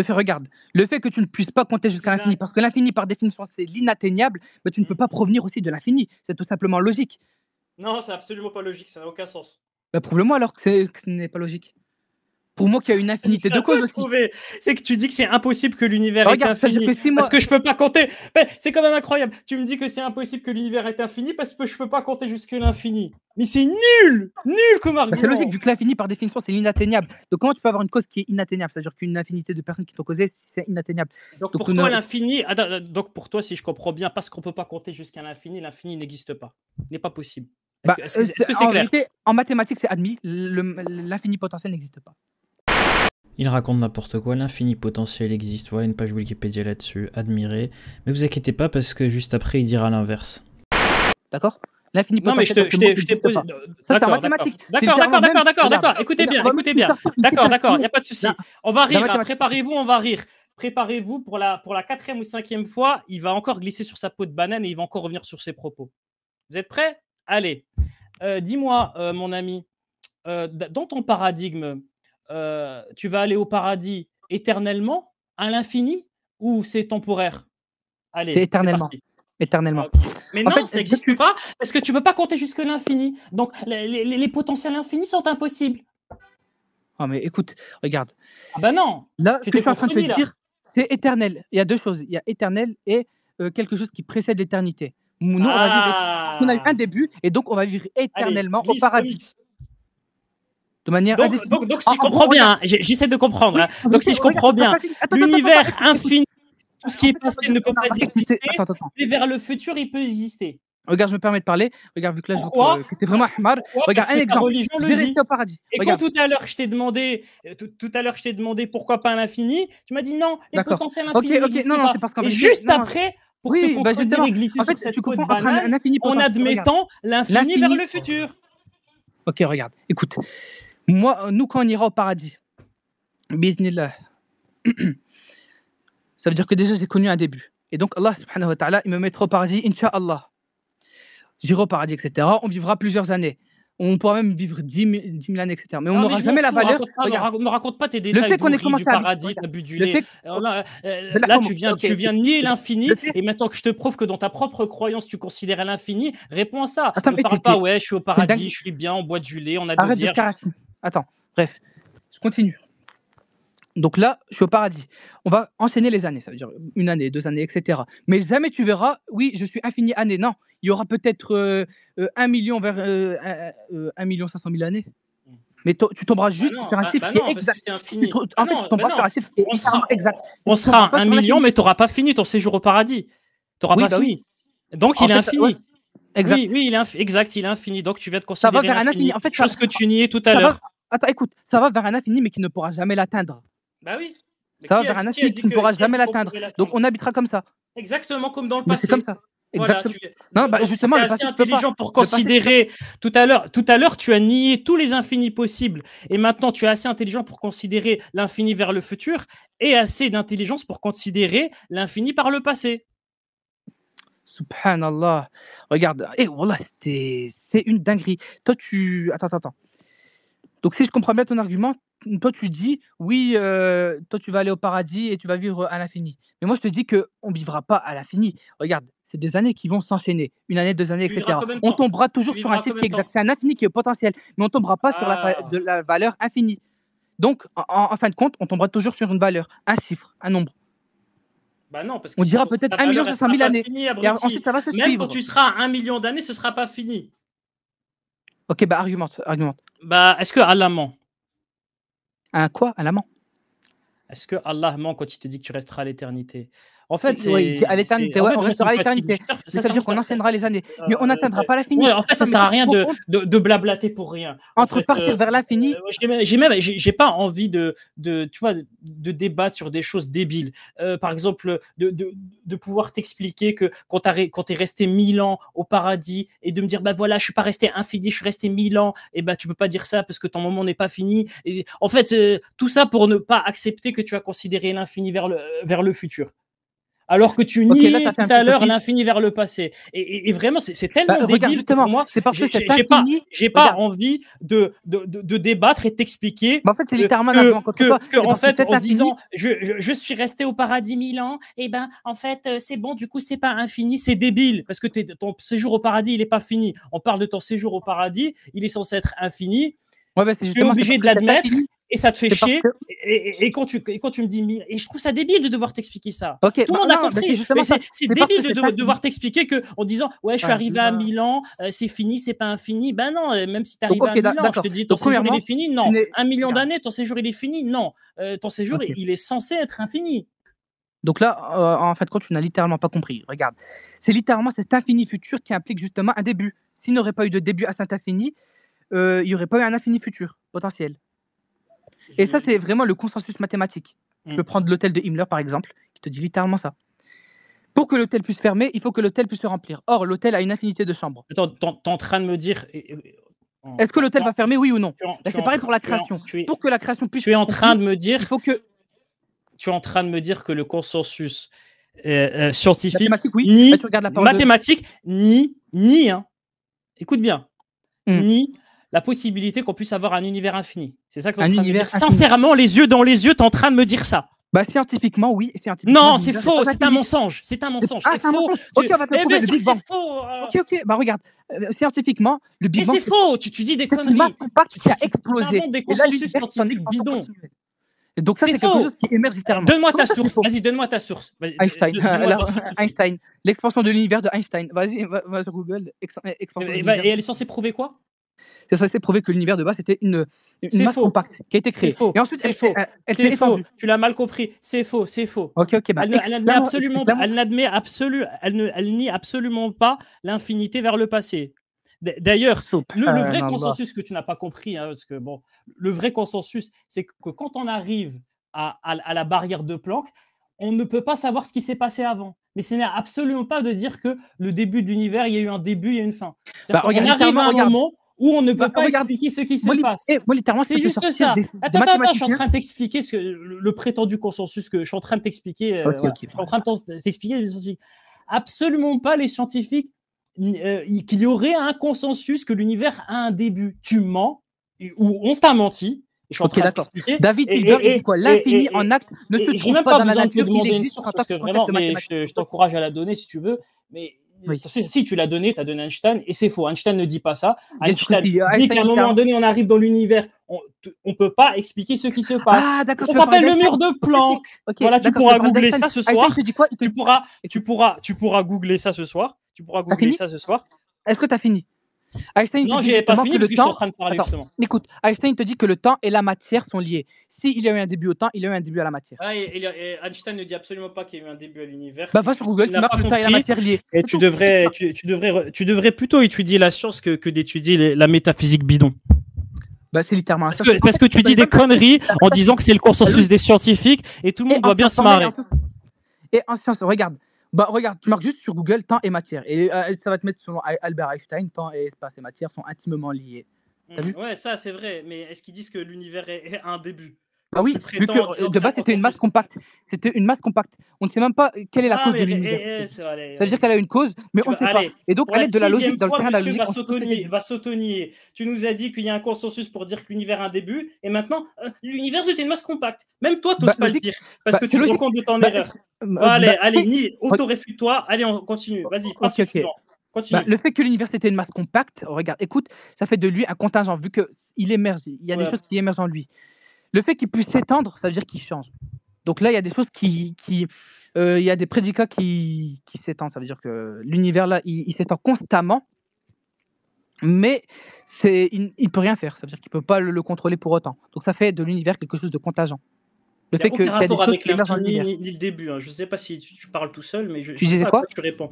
Regarde, le fait que tu ne puisses pas compter jusqu'à C'est l'infini, dingue. parce que l'infini par définition c'est l'inatteignable, mais tu ne peux pas provenir aussi de l'infini. C'est tout simplement logique. Non, c'est absolument pas logique, ça n'a aucun sens. Bah, prouve-le-moi alors que ce n'est pas logique. Pour moi, qu'il y a une infinité C'est de à toi causes de aussi. prouver. C'est que tu dis que c'est impossible que l'univers est Regarde, ça veut infini. dire que si moi. Parce que je peux pas compter. Mais c'est quand même incroyable. Tu me dis que c'est impossible que l'univers est infini parce que je peux pas compter jusqu'à l'infini. Mais c'est nul! Nul comme Bah, c'est argument. logique, vu que l'infini par définition c'est l'inatteignable. Donc comment tu peux avoir une cause qui est inatteignable? C'est-à-dire qu'une infinité de personnes qui t'ont causé, c'est inatteignable. Donc Donc, pour toi, l'infini. Donc pour toi, si je comprends bien, parce qu'on peut pas compter jusqu'à l'infini n'existe pas. N'est pas possible. bah, Est-ce que c'est en clair? vérité, en mathématiques, c'est admis. L'infini potentiel n'existe pas. Il raconte n'importe quoi, l'infini potentiel existe, voilà une page Wikipédia là-dessus, admirez. Mais vous inquiétez pas parce que juste après il dira l'inverse. D'accord? L'infini Non mais potentiel, je t'ai posé... Ça c'est en mathématiques. D'accord, écoutez bien. D'accord, il n'y a pas de souci. Non. On va rire, La hein, mathématique. préparez-vous, on va rire. Préparez-vous pour la 4e ou 5e fois, il va encore glisser sur sa peau de banane et il va encore revenir sur ses propos. Vous êtes prêts? Allez, dis-moi mon ami, dans ton paradigme, tu vas aller au paradis éternellement, à l'infini, ou c'est temporaire? Allez, C'est éternellement. parti. Éternellement. Ah, okay. Mais En non, fait, ça n'existe pas, parce que tu ne peux pas compter jusque l'infini. Donc, les potentiels infinis sont impossibles. Oh, mais écoute, regarde. Ah bah non. Là, ce que je suis en train de te là. dire, c'est éternel. Il y a deux choses. Il y a éternel et quelque chose qui précède l'éternité. Nous, on va vivre. Parce qu'on a eu un début, et donc on va vivre éternellement au paradis. De manière donc si je comprends bien, j'essaie de comprendre. Oui, hein. Donc si je comprends bien, l'univers infini, tout ce qui est passé ne peut pas exister, mais vers le futur, il peut exister. Regarde, je me permets de parler. Regarde, vu que là, je vois que tu es vraiment ahmar. Regarde, un exemple. Je vais rester au paradis. Et regarde. Quand tout à l'heure, je t'ai demandé pourquoi pas l'infini, tu m'as dit non, les potentiels infinis n'existent pas. C'est parce qu'en Et juste après, pour te contredire et glisser sur cette peau de banane, en admettant l'infini vers le futur. Ok, regarde, écoute. Nous, quand on ira au paradis, bismillah, ça veut dire que déjà, j'ai connu un début. Et donc, Allah subhanahu wa ta'ala, il me mettra au paradis, incha'Allah. J'irai au paradis, etc. On vivra plusieurs années. On pourra même vivre 10 000 années, etc. Mais on n'aura jamais la valeur. Ne raconte pas tes détails. Le fait qu'on ait commencé du paradis, t'as bu du lait. Là, tu viens nier l'infini. Et maintenant que je te prouve que dans ta propre croyance, tu considères l'infini, réponds à ça. Ne parle pas, ouais, je suis au paradis, je suis bien, on boit du lait, on a des vierges. Attends, bref, je continue. Donc là, je suis au paradis. On va enchaîner les années, ça veut dire 1 année, 2 années, etc. Mais jamais tu verras, oui, je suis infini année. Non, il y aura peut-être 1 million vers 1 million 500 000 années. Mais tu tomberas juste sur un chiffre qui est exact. Tu tomberas sur un chiffre qui est exact. On sera 1 million, mais tu n'auras pas fini ton séjour au paradis. Tu n'auras pas fini. Donc il est infini. Exact. Oui, il est infini. Donc tu viens de considérer ça va vers un infini. En fait, chose que tu niais tout à l'heure. Attends, écoute, ça va vers un infini, mais qui ne pourra jamais l'atteindre. Bah oui. Ça va vers un infini qui ne pourra jamais l'atteindre. Donc on habitera comme ça. Exactement comme dans le passé. C'est comme ça. Exactement. Voilà, non, justement, le passé, intelligent pour considérer. Tout à l'heure, tu as nié tous les infinis possibles, et maintenant tu es assez intelligent pour considérer l'infini vers le futur, et assez d'intelligence pour considérer l'infini par le passé. Subhanallah. Regarde, wallah, c'est une dinguerie. Toi, Attends. Donc, si je comprends bien ton argument, toi, tu dis, oui, toi, tu vas aller au paradis et tu vas vivre à l'infini. Mais moi, je te dis qu'on ne vivra pas à l'infini. Regarde, c'est des années qui vont s'enchaîner. 1 année, 2 années, etc. On tombera toujours sur un chiffre qui est exact. C'est un infini qui est potentiel, mais on ne tombera pas sur la valeur infinie. Donc, en fin de compte, on tombera toujours sur une valeur, un chiffre, un nombre. Bah non, parce que on dira peut-être 1 500 000 années. Et ensuite, ça va se suivre. Même quand tu seras à 1 million d'années, ce ne sera pas fini. Ok, bah argumente. Bah, est-ce que Allah ment? Un quoi? Allah ment? Est-ce que Allah ment quand il te dit que tu resteras à l'éternité? En fait, Oui, à l'éternité, en ouais, fait, on moi, ça restera me à fatigue. l'éternité. Mais ça veut Sincèrement, dire qu'on enchaînera les années. Mais on n'atteindra pas l'infini. Ouais, en fait, ça sert à rien Au fond, de blablater pour rien. En entre fait, partir vers l'infini, j'ai pas envie tu vois, de débattre sur des choses débiles. Par exemple, de pouvoir t'expliquer que quand t'es resté 1000 ans au paradis et de me dire, bah voilà, je suis pas resté infini, je suis resté 1000 ans, et bah tu peux pas dire ça parce que ton moment n'est pas fini. Et en fait, tout ça pour ne pas accepter que tu as considéré l'infini vers le futur. Alors que tu ok, là, niais t'as fait tout un à petit l'heure sophisme. l'infini vers le passé. Et vraiment, c'est tellement Regarde, débile que justement, pour moi, c'est parce que cet j'ai pas, infini, j'ai pas regarde, envie de débattre et t'expliquer bah, en fait, c'est littéralement un argument contre toi. C'est en parce que fait, cet en infini, disant je suis resté au paradis 1000 ans, et ben en fait c'est bon, du coup c'est pas infini, c'est débile parce que ton séjour au paradis il est pas fini. On parle de ton séjour au paradis, il est censé être infini. ouais, bah, c'est Tu es justement, c'est obligé parce de que cet l'admettre infini, et ça te fait c'est parce chier. que, Et quand tu me dis 1000, et je trouve ça débile de devoir t'expliquer ça. ok, Tout le bah, monde a non, bah, c'est compris, justement mais ça. c'est C'est parce débile que cet de infini, devoir t'expliquer que en disant ouais je suis ouais, arrivé à 1000 ans, c'est fini, c'est pas infini. Ben non, même si tu donc, arrivé à ok, 1000 ans, je d'accord. te dis ton Donc, séjour il premièrement, est fini. tu Non, n'es, 1 million regarde, d'années, ton séjour il est fini. Non, ton séjour ok. il est censé être infini. Donc là, en fait, quand tu n'as littéralement pas compris, regarde, c'est littéralement cet infini futur qui implique justement un début. S'il n'aurait pas eu de début à cet infini, il n'y aurait pas eu un infini futur potentiel. Et ça, c'est vraiment le consensus mathématique. Tu peux prendre l'hôtel de Himmler, par exemple, qui te dit littéralement ça. Pour que l'hôtel puisse fermer, il faut que l'hôtel puisse se remplir. Or, l'hôtel a une infinité de chambres. Attends, t'es en train de me dire. Est-ce que l'hôtel va fermer, oui ou non? Là, tu c'est pareil pour la création. Pour que la création puisse tu es en se train conclure, de me il dire. faut que. Tu es en train de me dire que le consensus scientifique, Mathématique, oui. ni Là, tu regardes la parole de- mathématique, hein, écoute bien, ni la possibilité qu'on puisse avoir un univers infini. C'est ça que tu es en Un train de me univers dire. infini. Sincèrement, les yeux dans les yeux, tu es en train de me dire ça. Bah, scientifiquement, oui. Scientifiquement, Non, c'est l'univers faux, n'est pas c'est un infini. mensonge. C'est un mensonge, Ah, c'est c'est un faux. mensonge. Ok, on va te le prouver, bien le sûr Big que Bang. c'est faux. Ok, bah regarde, scientifiquement, le Big Et Bang, c'est faux, tu dis des c'est une conneries. masse compacte qui a Tu explosé. inventes des Et là, consensus l'univers est en scientifiques expansion bidons. continuelle. Et donc ça, C'est c'est quelque faux. chose qui émerge littéralement. Donne-moi Comment ta ça, c'est source. faux? Vas-y, donne-moi ta source. Vas-y, Einstein. donne-moi Alors, ta source tout de suite. Einstein. L'expansion de l'univers de Einstein. Vas-y, va sur Google. Expansion de Et l'univers. elle est censée prouver quoi? C'est censé prouver que l'univers de base c'était une C'est masse faux. compacte qui a été C'est créée. faux. Et ensuite, C'est elle faux. s'est C'est faux. étendue. Tu l'as mal compris. C'est faux. C'est faux. Ok, bah, Elle nie absolument pas l'infinité vers le passé. D'ailleurs, le vrai consensus que tu n'as pas compris, hein, parce que bon, le vrai consensus, c'est que quand on arrive à la barrière de Planck, on ne peut pas savoir ce qui s'est passé avant. Mais ce n'est absolument pas de dire que le début de l'univers, il y a eu un début, il y a une fin. Bah, On arrive à un moment où on ne peut pas regarde, expliquer ce qui se moi, passe. moi, littéralement, C'est juste ça. des Attends, je suis en mathématiciens. train de t'expliquer le prétendu consensus que je suis en train de t'expliquer. Ok, voilà. ok, Je suis en train de t'expliquer les scientifiques. Absolument pas les scientifiques qu'il y aurait un consensus que l'univers a un début. Tu mens ou on t'a menti. Je suis en train de t'expliquer. David Hilbert, il dit quoi? L'infini en acte ne se trouve pas dans la nature, il existe en tant que vraiment, mais je t'encourage à la donner si tu veux. Mais si tu l'as donné, tu as donné Einstein, et c'est faux. Einstein ne dit pas ça. Einstein dit qu'à un moment donné, on arrive dans l'univers, on ne peut pas expliquer ce qui se passe. Ah, d'accord. Ça s'appelle le mur de Planck. Voilà, tu pourras googler ça ce soir. Tu pourras googler ça ce soir. Est-ce que tu as fini? Einstein non, te dit j'ai pas fini que parce le que je suis en temps. train de parler justement. Écoute, Einstein te dit que le temps et la matière sont liés. S'il y a eu un début au temps, il y a eu un début à la matière. Ah, et Einstein ne dit absolument pas qu'il y a eu un début à l'univers. Bah, va sur Google, tu marques le temps et la matière liés. Et tu devrais plutôt étudier la science que d'étudier la métaphysique bidon. Bah, c'est littéralement parce que tu dis des conneries en disant que c'est le consensus des scientifiques et tout le monde doit bien se marrer. Et en science, regarde. Bah regarde, tu marques juste sur Google temps et matière et ça va te mettre selon Albert Einstein, temps et espace et matière sont intimement liés. T'as vu? Ouais, ça c'est vrai, mais est-ce qu'ils disent que l'univers est un début? Bah oui, vu que de base c'était une masse compacte. C'était une masse compacte. On ne sait même pas quelle est la cause de l'univers. Ça veut dire qu'elle a une cause, mais on ne sait pas. Et donc, à l'aide de la logique, dans le terrain de la logique, va s'auto-nier. Tu nous as dit qu'il y a un consensus pour dire que l'univers a un début, et maintenant, l'univers c'était une masse compacte. Même toi, tu n'oses pas le dire, parce que tu te rends compte de ton erreur. Allez, auto-réfute-toi. Allez, on continue. Vas-y, passe au suivant. Bah, le fait que l'univers c'était une masse compacte, regarde, écoute, ça fait de lui un contingent, vu qu'il émerge. Il y a des choses qui émergent en lui. Le fait qu'il puisse s'étendre, ça veut dire qu'il change. Donc là, il y a des choses il y a des prédicats qui s'étendent. Ça veut dire que l'univers, là, il s'étend constamment, mais il ne peut rien faire. Ça veut dire qu'il ne peut pas le contrôler pour autant. Donc ça fait de l'univers quelque chose de contingent. Le fait qu'il y a des choses qui émergent dans l'infini l'univers. ni le début. Hein. Je sais pas si tu parles tout seul, mais je Tu sais disais pas à quoi? quoi tu réponds.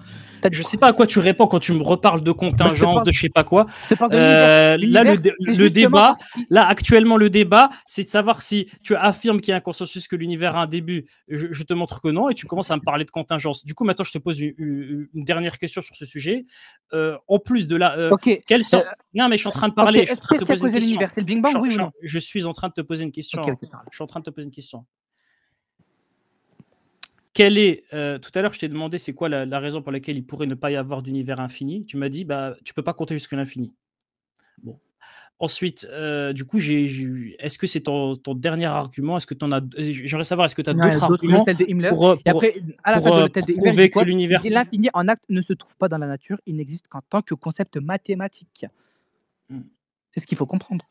Je sais pas à quoi tu réponds quand tu me reparles de contingence, de je sais pas quoi. Je te parle de l'univers. Là, L'univers, c'est le débat, justement là actuellement le débat, c'est de savoir si tu affirmes qu'il y a un consensus que l'univers a un début. Je te montre que non, et tu commences à me parler de contingence. Du coup, maintenant, je te pose une dernière question sur ce sujet. En plus de la, Ok. quelles sont... Non, mais je suis en train de parler. Ok, Je suis en train de te qu'est-ce qui a poser une causé question. l'univers? C'est le Big Bang, oui ou non? Je suis en train de te poser une question. Ok, parle. Je suis en train de te poser une question. Quelle est, tout à l'heure, je t'ai demandé c'est quoi la raison pour laquelle il pourrait ne pas y avoir d'univers infini. Tu m'as dit, bah, tu peux pas compter jusqu'à l'infini. Bon. Ensuite, du coup, est-ce que c'est ton dernier argument? Est-ce que tu en as... J'aimerais savoir, est-ce que tu as d'autres arguments le de Himmler. pour, Et après, à la fin de l'hôtel de Himmler, prouver que l'univers... L'infini en acte ne se trouve pas dans la nature, il n'existe qu'en tant que concept mathématique. C'est ce qu'il faut comprendre.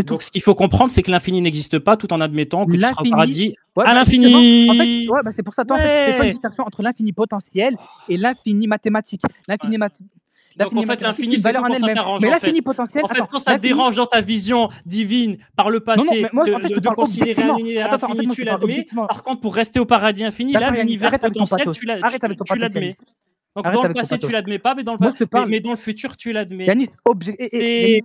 Donc, ce qu'il faut comprendre, c'est que l'infini n'existe pas, tout en admettant que tu seras au paradis à l'infini. En fait, c'est pour ça, toi, en fait, tu fais pas une distinction entre l'infini potentiel et l'infini mathématique. L'infini Donc, en fait, l'infini, c'est quand ça t'arrange. Mais l'infini potentiel. En fait, quand ça te dérange dans ta vision divine par le passé de considérer un univers infini, tu l'admets. Par contre, pour rester au paradis infini, là, l'univers potentiel, tu l'admets. Donc, dans le passé, tu l'admets pas, mais dans le futur, tu l'admets. Yanis, c'est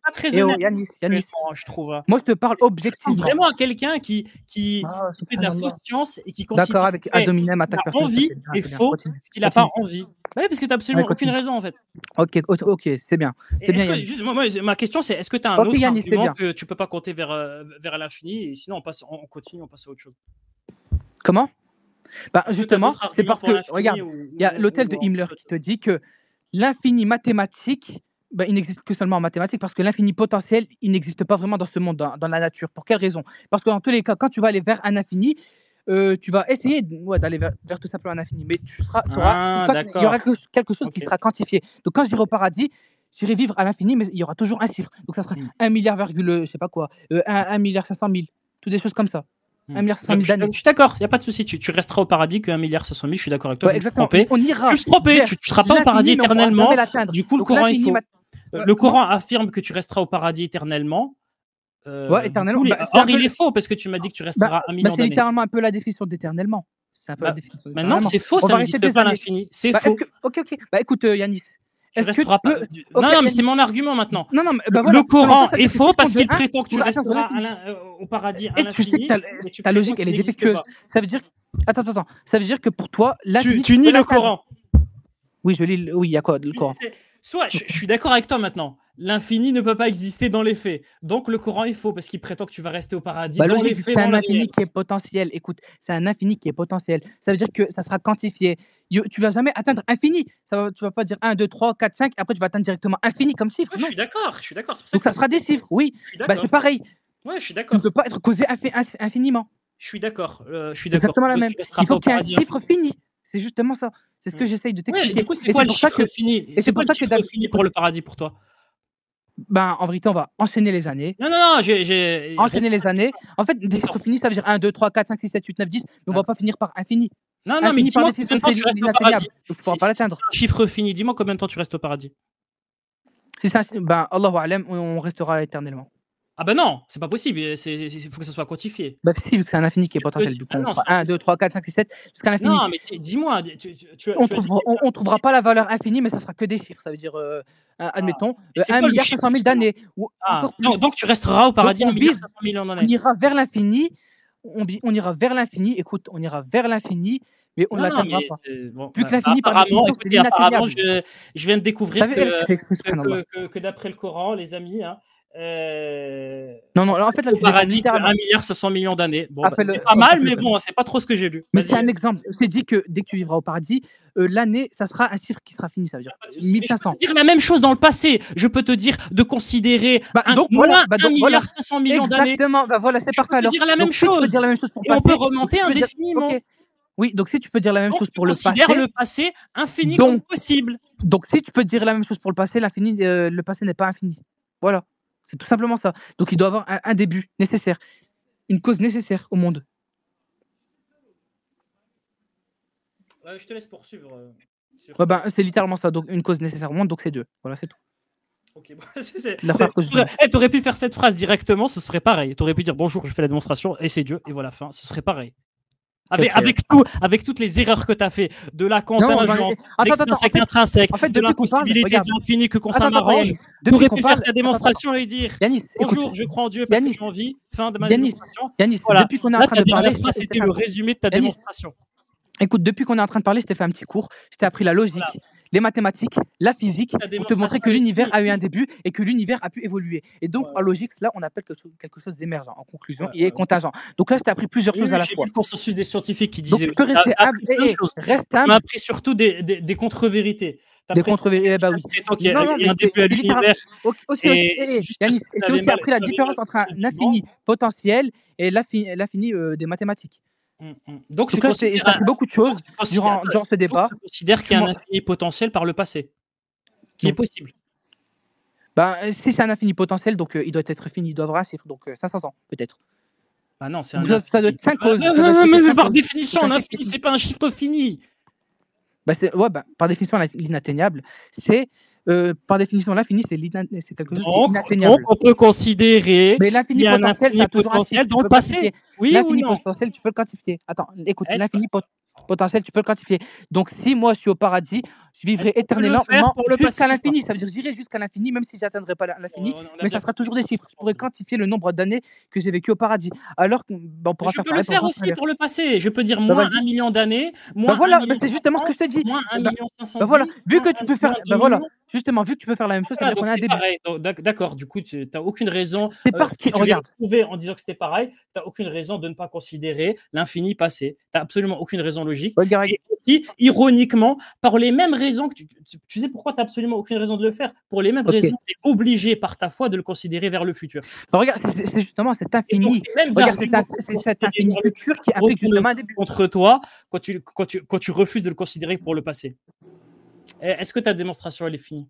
pas très honnête, je trouve. Moi, je te parle objectivement. Vraiment à quelqu'un qui fait de la fausse science et qui considère d'accord avec Adominem, qu'il a envie et faux ce qu'il n'a pas envie. Oui, parce que tu n'as absolument aucune raison, en fait. Ok, c'est bien. C'est bien, juste, ma question, c'est est-ce que tu as un autre argument que tu ne peux pas compter vers l'infini, et sinon on continue, on passe à autre chose. Comment? Bah, justement, c'est parce que, regarde, il y a l'hôtel de Himmler qui te dit que l'infini mathématique, bah, il n'existe que seulement en mathématiques, parce que l'infini potentiel, il n'existe pas vraiment dans ce monde, dans la nature. Pour quelle raison? Parce que dans tous les cas, quand tu vas aller vers un infini, tu vas essayer d'aller vers tout simplement un infini, mais il y aura quelque chose qui sera quantifié. Donc quand j'irai au paradis, j'irai vivre à l'infini, mais il y aura toujours un chiffre. Donc ça sera 1 milliard, je sais pas quoi, 1 milliard 500 000, toutes des choses comme ça. 1 milliard 500 000 d'années. Je suis d'accord, il n'y a pas de souci. Tu resteras au paradis que 1 milliard 500 000, je suis d'accord avec toi. Exactement. On ira. Tu ne seras pas au paradis éternellement. Du coup, le Coran, le Coran affirme que tu resteras au paradis éternellement. Éternellement. Or, il est faux parce que tu m'as dit que tu resteras 1 million d'années. C'est littéralement un peu la définition d'éternellement. Maintenant, c'est faux, ça n'existe pas l'infini. C'est faux. Ok. Bah écoute, Yanis. Non, mais c'est mon argument maintenant. Non, le Coran est faux parce qu'il prétend que tu resteras au paradis à l'infini. Ta logique, elle est défectueuse. Ça veut dire. Attends. Ça veut dire que pour toi, l'infini. Tu nies le Coran. Oui, je lis. Oui, il y a quoi le Coran? Soit, je suis d'accord avec toi maintenant. L'infini ne peut pas exister dans les faits. Donc le Coran est faux parce qu'il prétend que tu vas rester au paradis. Dans les faits, c'est un infini qui est potentiel. Écoute, c'est un infini qui est potentiel. Ça veut dire que ça sera quantifié. Tu vas jamais atteindre infini. Tu vas pas dire 1, 2, 3, 4, 5. Après, tu vas atteindre directement infini comme chiffre. Je suis d'accord. Donc ça sera des chiffres, oui. C'est pareil. Ouais, je suis d'accord. Tu ne peux pas être causé infiniment. Je suis d'accord. C'est exactement la même. Il faut qu'il y ait un chiffre fini. C'est justement ça. C'est ce que j'essaye de t'expliquer. Du coup, c'est quoi le chiffre fini? Et c'est pour ça que fini pour le paradis pour toi. Ben, en vérité, on va enchaîner les années. Non, enchaîner les années. En fait, des chiffres finis, ça veut dire 1, 2, 3, 4, 5, 6, 7, 8, 9, 10. Mais on va pas finir par infini. Non, mais dis-moi combien de temps tu restes au paradis. Tu ne pourras pas l'atteindre. Chiffre fini, dis-moi combien de temps tu restes au paradis. Ben, Allahu A'lam, on restera éternellement. Ah ben non, c'est pas possible, il faut que ça soit quantifié. Bah si, vu que c'est un infini qui est potentiel, du coup, 1, 2, 3, 4, 5, 6, 7, jusqu'à l'infini. Non, mais dis-moi, on trouvera pas la valeur infinie, mais ça sera que des chiffres, ça veut dire, admettons, 1 milliard 500 000 d'années. Donc tu resteras au paradis 1 milliard 500 000 d'années. On ira vers l'infini, on ira vers l'infini, écoute, on ira vers l'infini, mais on ne l'atteindra pas. Vu que l'infini, apparemment, je viens de découvrir que d'après le Coran, les amis, non, en fait, le paradis, 1 milliard 500 000 d'années. Bon, c'est pas mal, mais bon, c'est pas trop ce que j'ai lu. Mais c'est un exemple. C'est dit que dès que tu vivras au paradis, l'année, ça sera un chiffre qui sera fini, ça veut dire 1500. Je peux te dire la même chose dans le passé. Je peux te dire de considérer 1 milliard 500 millions d'années. Exactement, voilà, c'est parfait. Alors, tu peux dire la même chose. Et on peut remonter indéfiniment. Oui, donc si tu peux dire la même chose pour le passé. Considère le passé infini comme possible. Donc si tu peux dire la même chose pour le passé, le passé n'est pas infini. Voilà. C'est tout simplement ça. Donc, il doit avoir un début nécessaire, une cause nécessaire au monde. Je te laisse poursuivre. C'est littéralement ça. Donc, une cause nécessaire au monde, donc c'est Dieu. Voilà, c'est tout. Ok, bon, t'aurais pu faire cette phrase directement, ce serait pareil. T'aurais pu dire bonjour, je fais la démonstration, et c'est Dieu, et voilà, fin, ce serait pareil. Avec toutes les erreurs que tu as fait, de la contingence, l'extrinsèque, intrinsèque, de l'impossibilité, de l'infini, que ça m'arrange, tu aurais pu faire ta démonstration et dire bonjour, je crois en Dieu parce que j'ai envie, fin de ma démonstration. Voilà. Depuis qu'on est en train de parler, c'était le résumé de ta démonstration. Écoute, depuis qu'on est en train de parler, je t'ai fait un petit cours, je t'ai appris la logique, les mathématiques, la physique, pour te montrer que l'univers a eu un début et que l'univers a pu évoluer. Et donc, en logique, là, on appelle quelque chose d'émergent. En conclusion, il est contingent. Donc là, je t'ai appris plusieurs choses à la fois. J'ai vu le consensus des scientifiques qui disaient. Donc, tu peux rester humble. Reste humble. On a appris surtout des contre-vérités. Des contre-vérités, bah oui. Il y a un début à l'univers. Yanis, tu as aussi appris la différence entre un infini potentiel et l'infini des mathématiques. Donc là, tu as appris beaucoup de choses durant ce débat. Je considère qu'il y a un infini potentiel par le passé, qui est possible. Ben, si c'est un infini potentiel, donc il doit être fini, il doit avoir un chiffre, donc 500 ans, peut-être. Ah non, c'est ça doit être 5 causes. Mais par définition, un infini, c'est pas un chiffre fini. Par définition, l'inatteignable, c'est par définition l'infini, c'est quelque chose qui est inatteignable. Donc on peut considérer. Mais l'infini potentiel, ça a toujours un chiffre dans le passé. Oui, l'infini potentiel, tu peux le quantifier. Attends, écoute, l'infini potentiel, tu peux le quantifier. Donc si moi je suis au paradis, je vivrai éternellement jusqu'à l'infini. Ça veut dire que j'irai jusqu'à l'infini, même si je n'atteindrai pas l'infini, mais ça sera toujours des chiffres. Je pourrais quantifier le nombre d'années que j'ai vécu au paradis. Alors qu'on pourra faire pareil. Je peux le faire aussi pour le passé. Je peux dire moins 1 million d'années, moins. Voilà, c'est justement ce que je te dis. Moins 1 million 500 voilà, vu que tu peux faire. Justement, vu que tu peux faire la même chose, ça veut dire qu'on a un début. D'accord, du coup, tu n'as aucune raison. C'est parce que regarde. Prouver en disant que c'était pareil, tu n'as aucune raison de ne pas considérer l'infini passé. Tu n'as absolument aucune raison logique. Et aussi, ironiquement, par les mêmes raisons que tu sais pourquoi tu n'as absolument aucune raison de le faire. Pour les mêmes raisons, tu es obligé par ta foi de le considérer vers le futur. Regarde, c'est justement cet infini. Regarde, c'est cet infini futur qui applique justement un début. Contre toi, quand tu refuses de le considérer pour le passé. Est-ce que ta démonstration, elle est finie?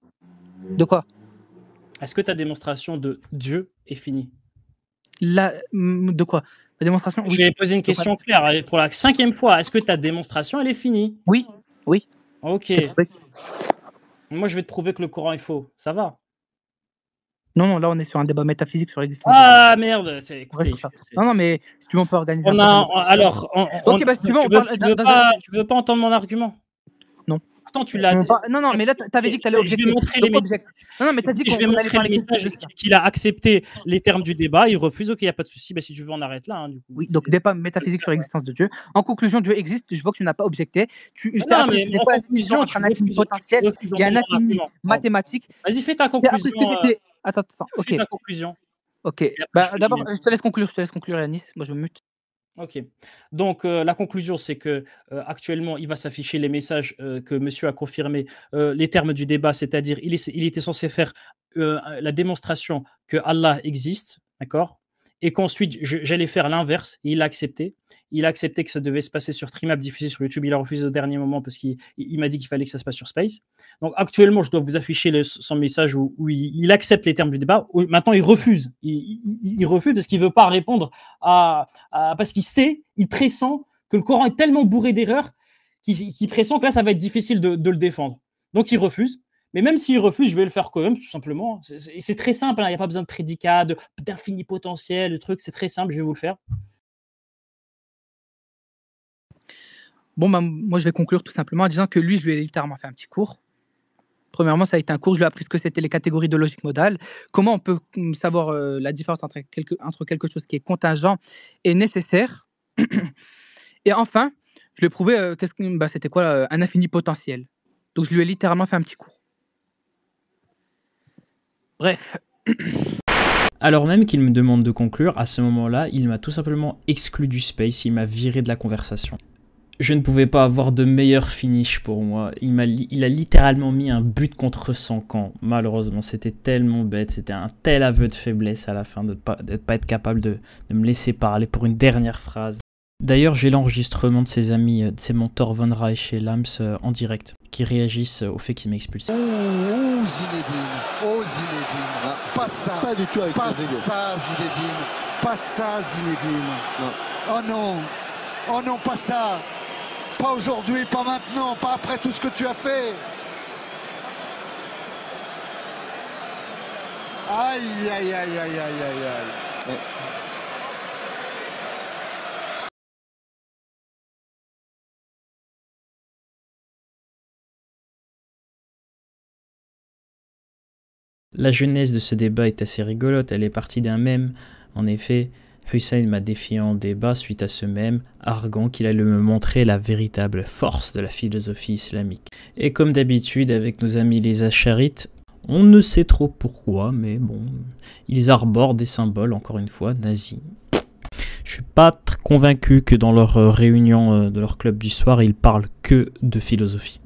De quoi? Est-ce que ta démonstration de Dieu est finie? De quoi? La démonstration? Oui. Je vais poser une question claire. Pour la 5e fois, est-ce que ta démonstration, elle est finie? Oui. Ok. Moi, je vais te prouver que le Coran est faux. Ça va? Non, là, on est sur un débat métaphysique sur l'existence. Ah, merde. Écoutez, non, mais si tu veux, on peut organiser tu veux pas entendre mon argument? Non. Pourtant, tu l'as. Non, mais là, tu avais dit que tu allais objecter. Je vais montrer les messages. Non, mais tu as dit je vais montrer les messages qu'il a accepté les termes du débat. Il refuse. Ok, il n'y a pas de souci. Si tu veux, on arrête là. Du coup. Oui, donc débat métaphysique sur l'existence de Dieu. En conclusion, Dieu existe. Je vois que tu n'as pas objecté. Non, mais en conclusion, entre un infini potentiel et un infini mathématique. Vas-y, fais ta conclusion. Attends. Ok. Fais ta conclusion. Ok. D'abord, je te laisse conclure, Yanis. Moi, je me mute. Ok. Donc, la conclusion, c'est que actuellement, il va s'afficher les messages que monsieur a confirmé, les termes du débat, c'est-à-dire il était censé faire la démonstration que Allah existe, d'accord? Et qu'ensuite, j'allais faire l'inverse. Il a accepté. Il a accepté que ça devait se passer sur Trimap, diffusé sur YouTube. Il a refusé au dernier moment parce qu'il m'a dit qu'il fallait que ça se passe sur Space. Donc, actuellement, je dois vous afficher son message où il accepte les termes du débat. Maintenant, il refuse. Il refuse parce qu'il ne veut pas répondre parce qu'il sait, il pressent que le Coran est tellement bourré d'erreurs qu'il pressent que là, ça va être difficile de le défendre. Donc, il refuse. Mais même s'il refuse, je vais le faire quand même, tout simplement. C'est très simple, il n'y a pas besoin de prédicat, d'infini potentiel, de trucs, c'est très simple, je vais vous le faire. Bon, moi, je vais conclure tout simplement en disant que lui, je lui ai littéralement fait un petit cours. Premièrement, ça a été un cours, je lui ai appris ce que c'était les catégories de logique modale, comment on peut savoir la différence entre quelque chose qui est contingent et nécessaire. Et enfin, je lui ai prouvé c'était quoi un infini potentiel. Donc, je lui ai littéralement fait un petit cours. Bref. Alors même qu'il me demande de conclure, à ce moment-là, il m'a tout simplement exclu du space, il m'a viré de la conversation. Je ne pouvais pas avoir de meilleur finish pour moi. Il a littéralement mis un but contre son camp. Malheureusement, c'était tellement bête, c'était un tel aveu de faiblesse à la fin de ne pas être capable de me laisser parler pour une dernière phrase. D'ailleurs, j'ai l'enregistrement de ses amis, de ses mentors Von Reich et Lams en direct, qui réagissent au fait qu'il m'expulse. Zinedine, pas ça, pas du tout avec pas ça Zinedine, pas ça Zinedine. Non. Oh non, pas ça, pas aujourd'hui, pas maintenant, pas après tout ce que tu as fait. Aïe, aïe, aïe, aïe, aïe, aïe, aïe. La genèse de ce débat est assez rigolote, elle est partie d'un mème. En effet, Hussein m'a défié en débat suite à ce mème, arguant qu'il allait me montrer la véritable force de la philosophie islamique. Et comme d'habitude avec nos amis les Asharites, on ne sait trop pourquoi, mais bon, ils arborent des symboles, encore une fois, nazis. Je suis pas convaincu que dans leur réunion de leur club du soir, ils parlent que de philosophie.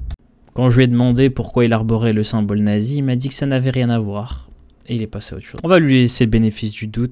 Quand je lui ai demandé pourquoi il arborait le symbole nazi, il m'a dit que ça n'avait rien à voir. Et il est passé à autre chose. On va lui laisser le bénéfice du doute.